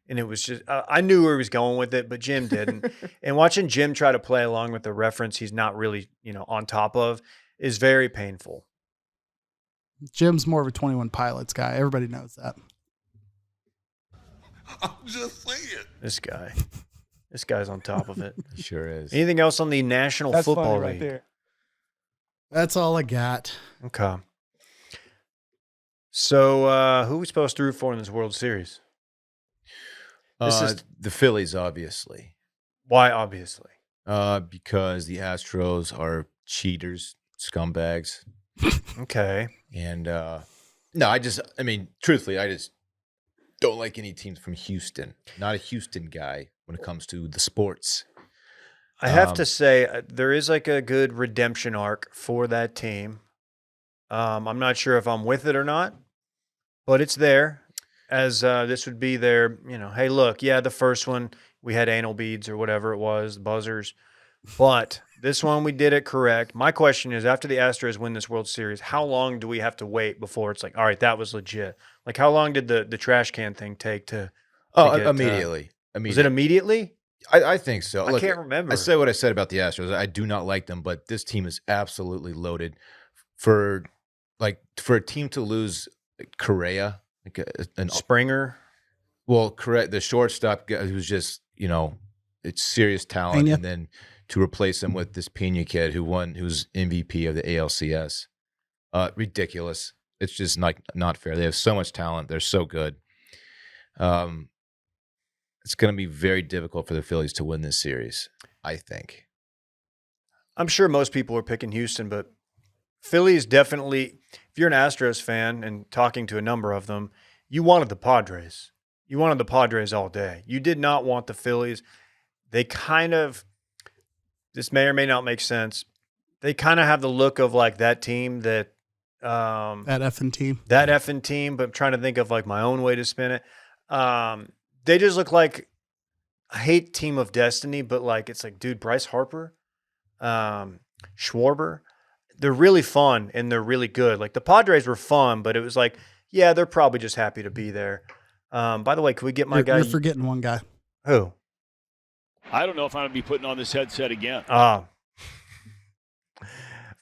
And it was just, I knew where he was going with it, but Jim didn't. And watching Jim try to play along with the reference he's not really, on top of is very painful. Jim's more of a 21 Pilots guy. Everybody knows that. I'm just saying. This guy's on top of it. He sure is. Anything else on the National That's Football funny League? right there. That's all I got. Okay. So who are we supposed to root for in this World Series? This is The Phillies, obviously. why, obviously. Because the Astros are cheaters, scumbags. Okay. And no, truthfully, I just don't like any teams from Houston. Not a Houston guy when it comes to the sports. I have to say, there is like a good redemption arc for that team. I'm not sure if I'm with it or not, but it's there. As this would be their, hey, look, yeah, the first one, we had anal beads or whatever it was, buzzers. But this one, we did it correct. My question is, after the Astros win this World Series, how long do we have to wait before it's like, all right, that was legit? Like, how long did the trash can thing take to get, immediately. Was it immediately? I think so. I can't remember. I said what I said about the Astros. I do not like them, but this team is absolutely loaded. For a team to lose Correa, Springer. Well, correct. The shortstop guy who's just, it's serious talent. Pena. And then to replace him with this Pena kid who's MVP of the ALCS. Ridiculous. It's just not fair. They have so much talent. They're so good. It's going to be very difficult for the Phillies to win this series, I think. I'm sure most people are picking Houston, but Philly is definitely, if you're an Astros fan and talking to a number of them, you wanted the Padres. You wanted the Padres all day. You did not want the Phillies. They kind of, this may or may not make sense, they kind of have the look of like that team that That effing team. that effing team, but I'm trying to think of like my own way to spin it. They just look like, I hate Team of Destiny, but like, it's like, dude, Bryce Harper, Schwarber, they're really fun and they're really good. Like the Padres were fun, but it was like, yeah, they're probably just happy to be there. By the way, can we get my guy? You're forgetting one guy. Who? I don't know if I'm going to be putting on this headset again.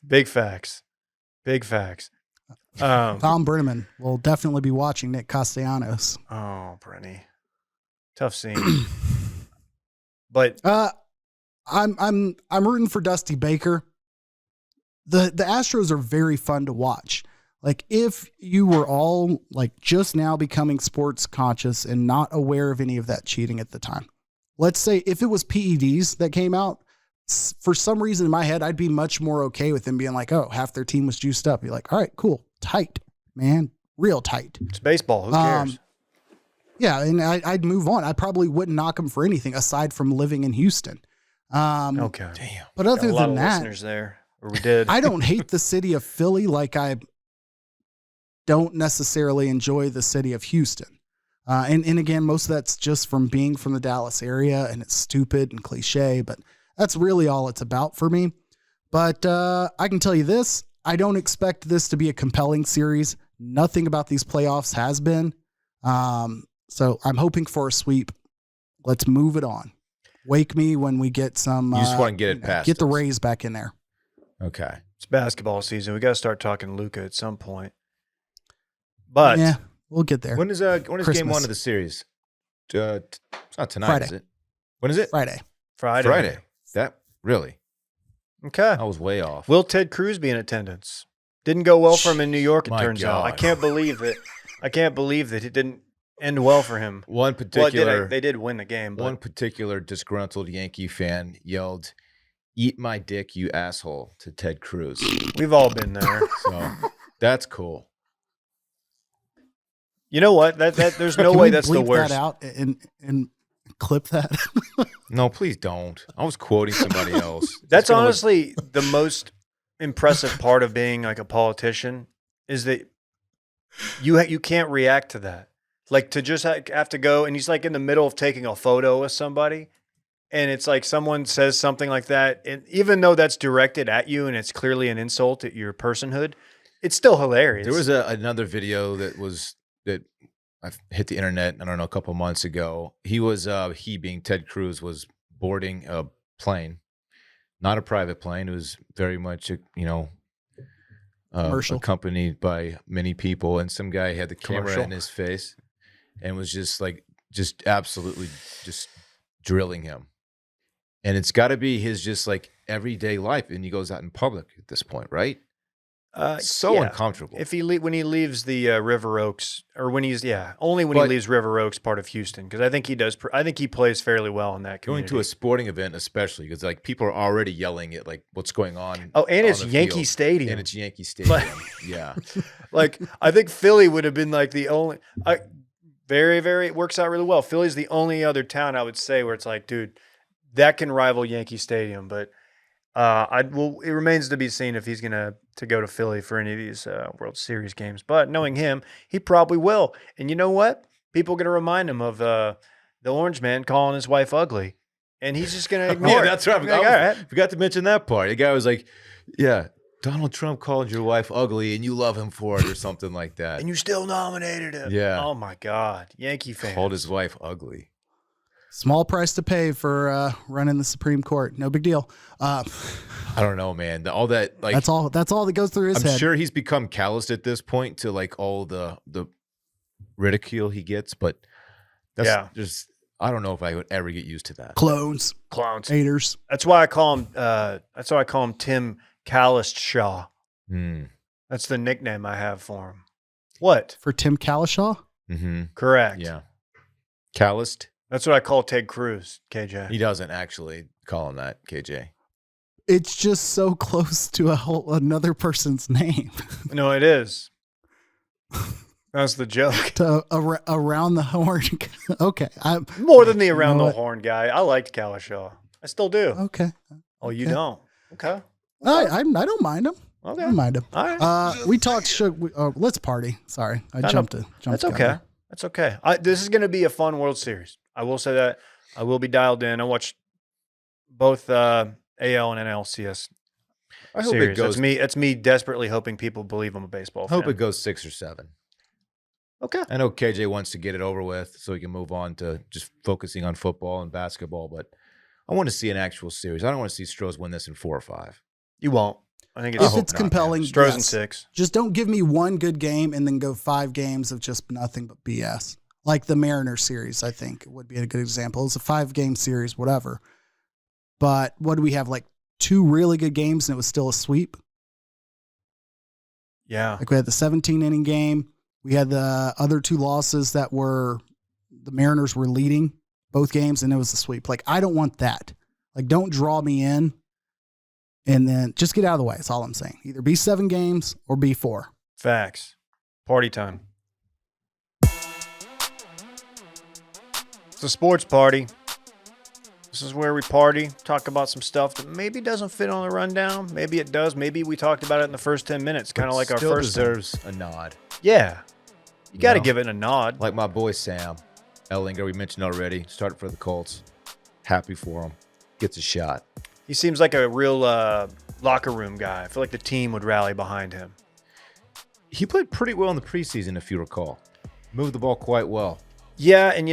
Big facts. Big facts. Tom Brenneman will definitely be watching Nick Castellanos. Oh, Brenny. Tough scene. But I'm rooting for Dusty Baker. The Astros are very fun to watch. Like if you were all like just now becoming sports conscious and not aware of any of that cheating at the time. Let's say if it was PEDs that came out, for some reason in my head, I'd be much more okay with them being like, oh, half their team was juiced up. You're like, all right, cool. Tight, man. Real tight. it's baseball. Who cares? Yeah, and I'd move on. I probably wouldn't knock them for anything aside from living in Houston. Okay. Damn. But Got other a lot than of that, listeners there. Or we did. I don't hate the city of Philly like I don't necessarily enjoy the city of Houston. And again, most of that's just from being from the Dallas area, and it's stupid and cliche, but that's really all it's about for me. But I can tell you this, I don't expect this to be a compelling series. Nothing about these playoffs has been. So I'm hoping for a sweep. Let's move it on. Wake me when we get some. You just want to get it past. Get the us. Rays back in there. Okay. It's basketball season. We got to start talking Luka at some point. But yeah, we'll get there. When is game 1 of the series? It's not tonight, Friday. is it? When is it? Friday. That really? Okay. I was way off. Will Ted Cruz be in attendance? Didn't go well for him in New York, it My turns out. I God. can't believe it. I can't believe that it didn't end well for him. One particular they did win the game. But one particular disgruntled Yankee fan yelled, "Eat my dick, you asshole," to Ted Cruz. we've all been there. So that's cool. You know what? That there's no Can way we that's the bleep worst. that out and clip that. No, please don't. I was quoting somebody else. That's It's gonna look- honestly the most impressive part of being like a politician is that you can't react to that. Like to just have to go and he's like in the middle of taking a photo with somebody and it's like someone says something like that and even though that's directed at you and it's clearly an insult at your personhood, it's still hilarious. There was another video that I hit the internet, I don't know, a couple months ago. He being Ted Cruz was boarding a plane, not a private plane. It was very much, Commercial. accompanied by many people. And some guy had the camera Commercial. in his face and was just absolutely just drilling him. And it's got to be his just like everyday life. And he goes out in public at this point, right? So yeah. uncomfortable. If when he leaves the River Oaks, or when he's only when But- he leaves River Oaks, part of Houston, because I think he does. I think he plays fairly well in that Going community. to a sporting event, especially because like people are already yelling at like what's going on. Oh, and on it's the Yankee field. Stadium. And it's Yankee Stadium. Yeah. Like I think Philly would have been like the only. Very, very. It works out really well. Philly's the only other town I would say where it's like, dude, that can rival Yankee Stadium. But it remains to be seen if he's gonna to go to Philly for any of these World Series games. But knowing him, he probably will. And you know what? People are gonna remind him of the Orange Man calling his wife ugly, and he's just gonna ignore. Yeah, it. that's right. Like, all right. Forgot to mention that part. The guy was like, yeah, Donald Trump called your wife ugly and you love him for it or something like that. And you still nominated him. Yeah. Oh my God, Yankee fan. Called his wife ugly. Small price to pay for running the Supreme Court. No big deal. I don't know, man. All that like That's all that goes through his I'm head. sure he's become calloused at this point to like all the ridicule he gets, but that's just I don't know if I would ever get used to that. Clones, haters. That's why I call him. That's why I call him Tim Calloused Shaw. That's the nickname I have for him. What? For Tim Calishaw? Mm-hmm. Correct. Yeah. Calloused? That's what I call Ted Cruz, KJ. He doesn't actually call him that, KJ. It's just so close to another person's name. No, it is. That's the joke. To around the horn. Okay. More than the around know the what? horn guy. I liked Calishaw. I still do. Okay. Oh, you Okay. don't? Okay. I don't mind him. Okay. I don't mind him. All right. We talked. Let's party. Sorry, I jumped. That's okay. That's okay. This is going to be a fun World Series. I will say that. I will be dialed in. I watched both AL and NLCS I hope series. it goes. That's me desperately hoping people believe I'm a baseball I fan. hope it goes 6 or 7. Okay. I know KJ wants to get it over with so he can move on to just focusing on football and basketball, but I want to see an actual series. I don't want to see Strohs win this in 4 or 5. You won't. I think If it's compelling, Strohs in yes. 6. Just don't give me one good game and then go 5 games of just nothing but BS. Like the Mariners series, I think would be a good example. It's a 5-game series, whatever. But what do we have? Like 2 really good games and it was still a sweep. Yeah. Like we had the 17-inning game. We had the other 2 losses that were the Mariners were leading both games and it was a sweep. Like I don't want that. Like don't draw me in and then just get out of the way. That's all I'm saying. Either be 7 games or be 4. Facts. Party time. It's a sports party. This is where we party, talk about some stuff that maybe doesn't fit on the rundown. Maybe it does. Maybe we talked about it in the first 10 minutes, kind of like our Still first. deserves a nod. Yeah. You got to know? give it a nod. Like my boy Sam Ellinger, we mentioned already, started for the Colts. Happy for him. Gets a shot. He seems like a real locker room guy. I feel like the team would rally behind him. He played pretty well in the preseason, if you recall. Moved the ball quite well. Yeah, and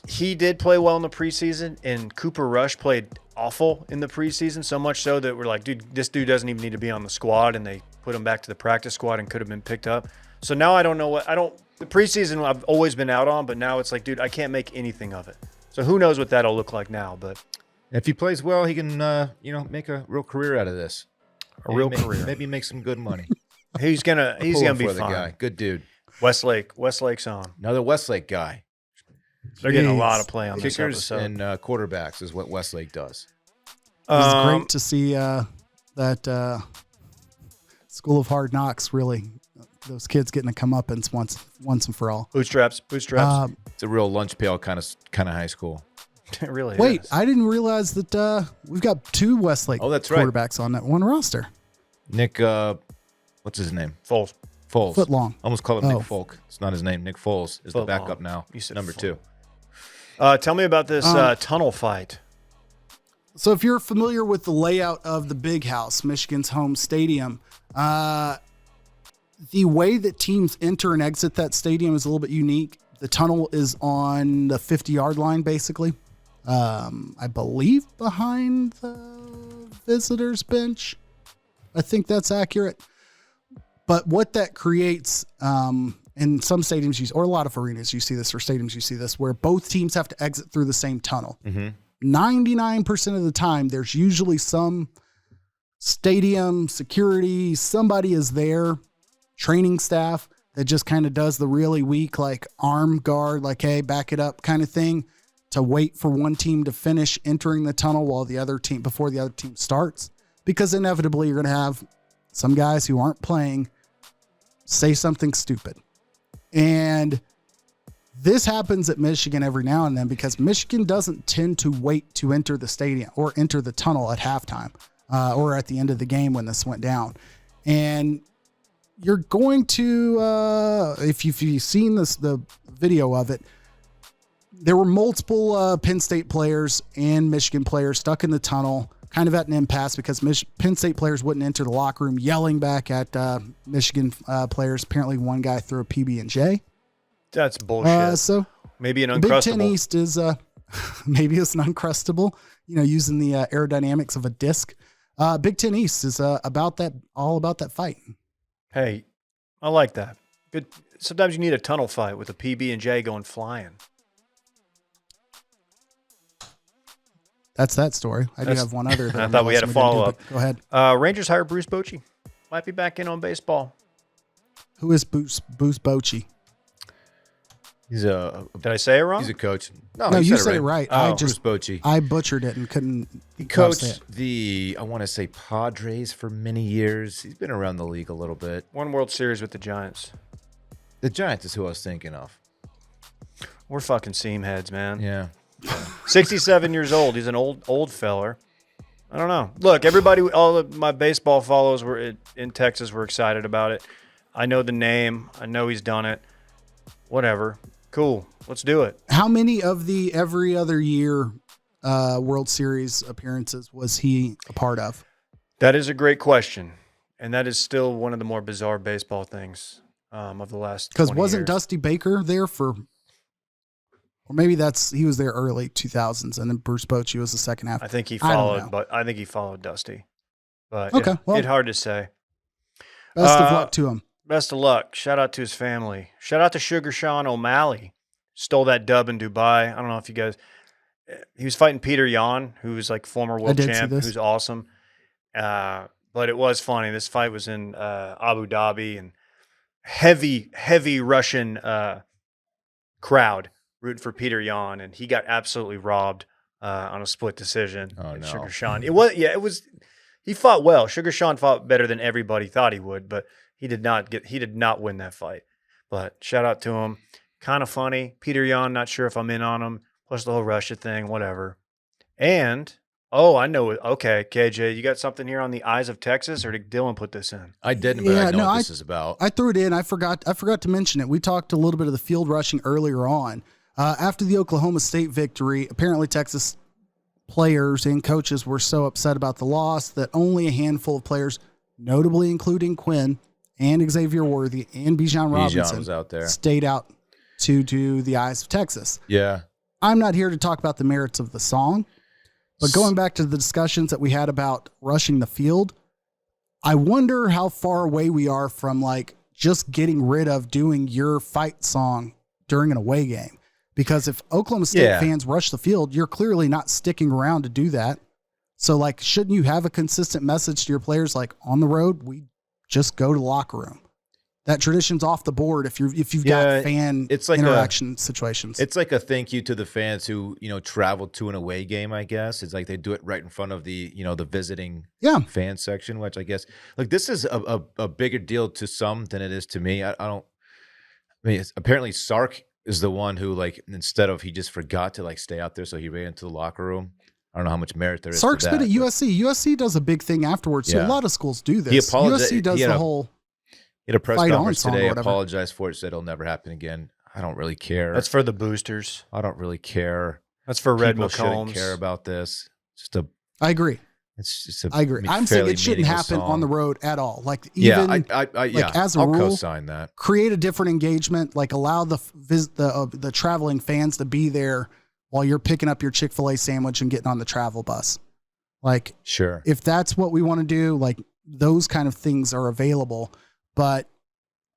he did play well in the preseason, and Cooper Rush played awful in the preseason, so much so that we're like, dude, this dude doesn't even need to be on the squad, and they put him back to the practice squad and could have been picked up. So now I don't know the preseason I've always been out on, but now it's like, dude, I can't make anything of it. So who knows what that'll look like now, but If he plays well, he can, make a real career out of this. Career. Maybe make some good money. he's gonna be for fine. the guy. Good dude. Westlake's on. Another Westlake guy. They're getting a lot of play on this Kickers episode. and quarterbacks is what Westlake does. It was great to see that School of Hard Knocks really, those kids getting to come up and once and for all. Bootstraps. It's a real lunch pail kind of high school. It really Wait, is. I didn't realize that we've got 2 Westlake That's right. quarterbacks on that one roster. Nick, what's his name? Foles. Foot long. Almost call him Oh. Nick Folk. It's not his name. Nick Foles is the Foot backup long. now. You said Number Folk. 2. Tell me about this tunnel fight. So if you're familiar with the layout of the Big House, Michigan's home stadium, the way that teams enter and exit that stadium is a little bit unique. The tunnel is on the 50-yard line, basically. I believe behind the visitors bench. I think that's accurate. But what that creates, in some stadiums, or a lot of arenas, you see this, or stadiums, you see this, where both teams have to exit through the same tunnel. 99% of the time, there's usually some stadium security, somebody is there, training staff that just kind of does the really weak, like arm guard, like, hey, back it up kind of thing, to wait for one team to finish entering the tunnel while before the other team starts. Because inevitably you're going to have some guys who aren't playing say something stupid. And this happens at Michigan every now and then because Michigan doesn't tend to wait to enter the stadium or enter the tunnel at halftime or at the end of the game when this went down. And you're going to, if you've seen the video of it, there were multiple Penn State players and Michigan players stuck in the tunnel, kind of at an impasse because Penn State players wouldn't enter the locker room, yelling back at Michigan players. Apparently one guy threw a PB&J. That's bullshit. So maybe an Big Uncrustable. Ten East is maybe it's an Uncrustable, using the aerodynamics of a disc. Big Ten East is all about that fight. Hey, I like that. Good. Sometimes you need a tunnel fight with a PB&J going flying. That's that story. I do have one other. I thought we had a follow-up. Go ahead. Rangers hire Bruce Bochy. Might be back in on baseball. Who is Bruce Bochy? He's a Did I say it wrong? He's a coach. No, you said it right. Oh, Bruce Bochy. I butchered it and couldn't. He coached I want to say Padres for many years. He's been around the league a little bit. One World Series with the Giants. The Giants is who I was thinking of. We're fucking seam heads, man. Yeah. 67 years old. He's an old feller. I don't know. Look, everybody, all of my baseball follows were in Texas were excited about it. I know the name. I know he's done it. Whatever. Cool. Let's do it. How many of the every other year World Series appearances was he a part of? That is a great question. And that is still one of the more bizarre baseball things of the last 20 Because wasn't years. Dusty Baker there for, or maybe he was there early 2000s, and then Bruce Bochy was the second half. I think he I don't followed, know. but I think he followed Dusty. But Okay, well- it's hard to say. Best of luck to him. Best of luck. Shout out to his family. Shout out to Sugar Sean O'Malley. Stole that dub in Dubai. I don't know if you guys. He was fighting Peter Yan, who's like former world did see champ, this. who's awesome. But it was funny. This fight was in Abu Dhabi, and heavy Russian crowd rooting for Peter Yan, and he got absolutely robbed on a split decision. Oh, no. Sugar Sean. It was. He fought well. Sugar Sean fought better than everybody thought he would, but he did not win that fight. But shout out to him. Kind of funny. Peter Yan, not sure if I'm in on him. Plus the whole Russia thing, whatever. And I know it. Okay, KJ, you got something here on the Eyes of Texas, or did Dylan put this in? I didn't, but I know what this is about. I threw it in. I forgot to mention it. We talked a little bit of the field rushing earlier on. After the Oklahoma State victory, apparently Texas players and coaches were so upset about the loss that only a handful of players, notably including Quinn and Xavier Worthy and Bijan Robinson, was out there. stayed out to do the Eyes of Texas. Yeah. I'm not here to talk about the merits of the song, but going back to the discussions that we had about rushing the field, I wonder how far away we are from like just getting rid of doing your fight song during an away game. Because if Oklahoma State fans rush the field, you're clearly not sticking around to do that. So like, shouldn't you have a consistent message to your players? Like on the road, we just go to the locker room. That tradition's off the board if you've got fan interaction situations. It's like a thank you to the fans who, traveled to an away game, I guess. It's like they do it right in front of the, the visiting fan section, which I guess, like, this is a bigger deal to some than it is to me. Apparently Sark is the one who, like, instead of, he just forgot to, like, stay out there, so he ran into the locker room. I don't know how much merit there is Sark's to that. been at USC. USC does a big thing afterwards. So a lot of schools do this. He apologized. USC does the whole... He had a press conference today, apologized for it, said it'll never happen again. I don't really care. That's for the boosters. I don't really care. That's for Red People Mahomes. shouldn't care about this. I agree. It's just I agree. I'm saying it shouldn't happen on the road at all. Like even as a I'll rule, co-sign that. Create a different engagement. Like allow the traveling fans to be there while you're picking up your Chick-fil-A sandwich and getting on the travel bus. Like, sure, if that's what we want to do, like those kind of things are available. But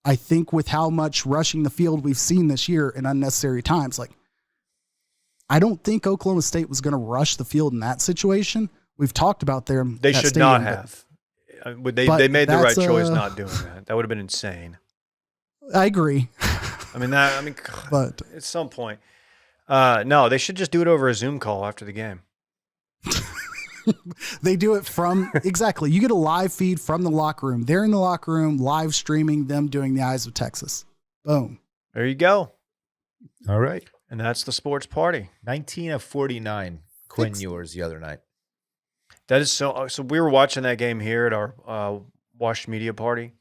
I think with how much rushing the field we've seen this year in unnecessary times, like I don't think Oklahoma State was going to rush the field in that situation. We've talked about them. They should not have. They made the right choice not doing that. That would have been insane. I agree. But at some point, no, they should just do it over a Zoom call after the game. They do it from exactly. You get a live feed from the locker room. They're in the locker room, live streaming them doing the Eyes of Texas. Boom. There you go. All right. And that's the sports party. 19 of 49 Quinn Ewers the other night. That is so we were watching that game here at our Wash Media party.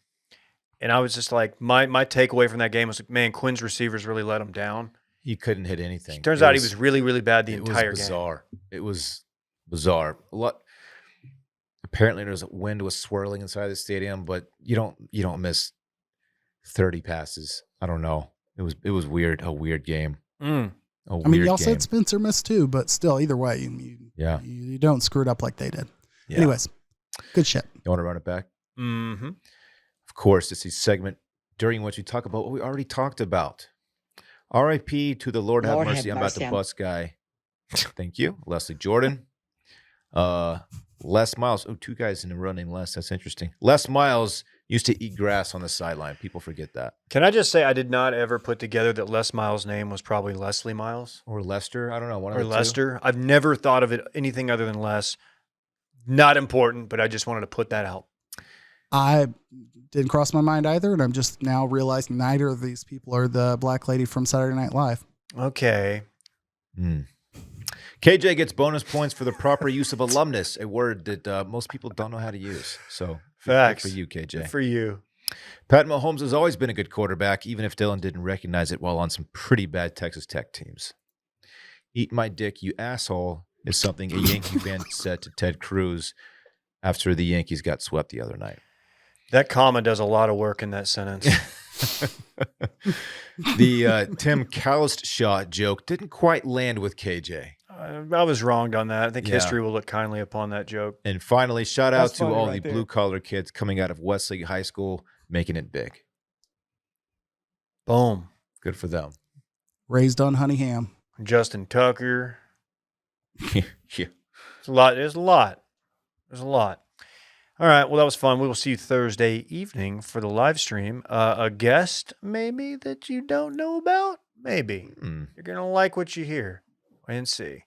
And I was just like, my takeaway from that game was like, man, Quinn's receivers really let him down. He couldn't hit anything. Turns out he was really, really bad the entire game. It was bizarre. Apparently, there's wind was swirling inside the stadium, but you don't miss 30 passes. I don't know. It was weird. A weird game. Y'all said Spencer missed too, but still, either way, you don't screw it up like they did. Yeah. Anyways, good shit. You want to run it back? Mm-hmm. Of course, it's a segment during which we talk about what we already talked about. R.I.P. to the Lord have mercy. I'm about to bust guy. Thank you, Leslie Jordan. Les Miles. Oh, two guys in a row named Les. That's interesting. Les Miles used to eat grass on the sideline. People forget that. Can I just say I did not ever put together that Les Miles' name was probably Leslie Miles? Or Lester. I don't know. Or Lester. I've never thought of it anything other than Les. Not important, but I just wanted to put that out. I didn't cross my mind either, and I'm just now realizing neither of these people are the black lady from Saturday Night Live. Okay. KJ gets bonus points for the proper use of alumnus, a word that most people don't know how to use. So, facts. Good for you, KJ. Good for you. Pat Mahomes has always been a good quarterback, even if Dylan didn't recognize it while on some pretty bad Texas Tech teams. Eat my dick, you asshole, is something a Yankee fan said to Ted Cruz after the Yankees got swept the other night. That comma does a lot of work in that sentence. The Tim Callis-Shaw joke didn't quite land with KJ. I was wronged on that. I think history will look kindly upon that joke. And finally, shout out to all the blue-collar kids coming out of Westlake High School, making it big. Boom. Good for them. Raised on honey ham. Justin Tucker. Yeah. There's a lot. There's a lot. All right. Well, that was fun. We will see you Thursday evening for the live stream. A guest, maybe, that you don't know about? Maybe. You're going to like what you hear. Wait and see.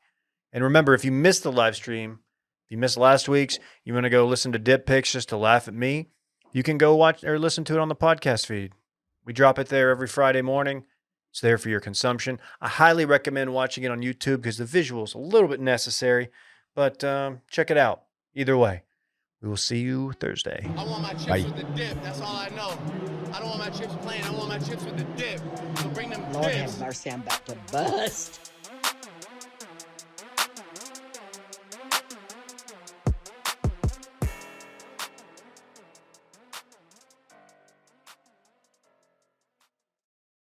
And remember, if you missed the live stream, if you missed last week's, you want to go listen to Dip Picks just to laugh at me, you can go watch or listen to it on the podcast feed. We drop it there every Friday morning. It's there for your consumption. I highly recommend watching it on YouTube because the visual's a little bit necessary, but check it out. Either way, we will see you Thursday. I want my chips with the dip. That's all I know. I don't want my chips plain. I want my chips with the dip. So bring them Lord dips. have mercy, I'm about to bust.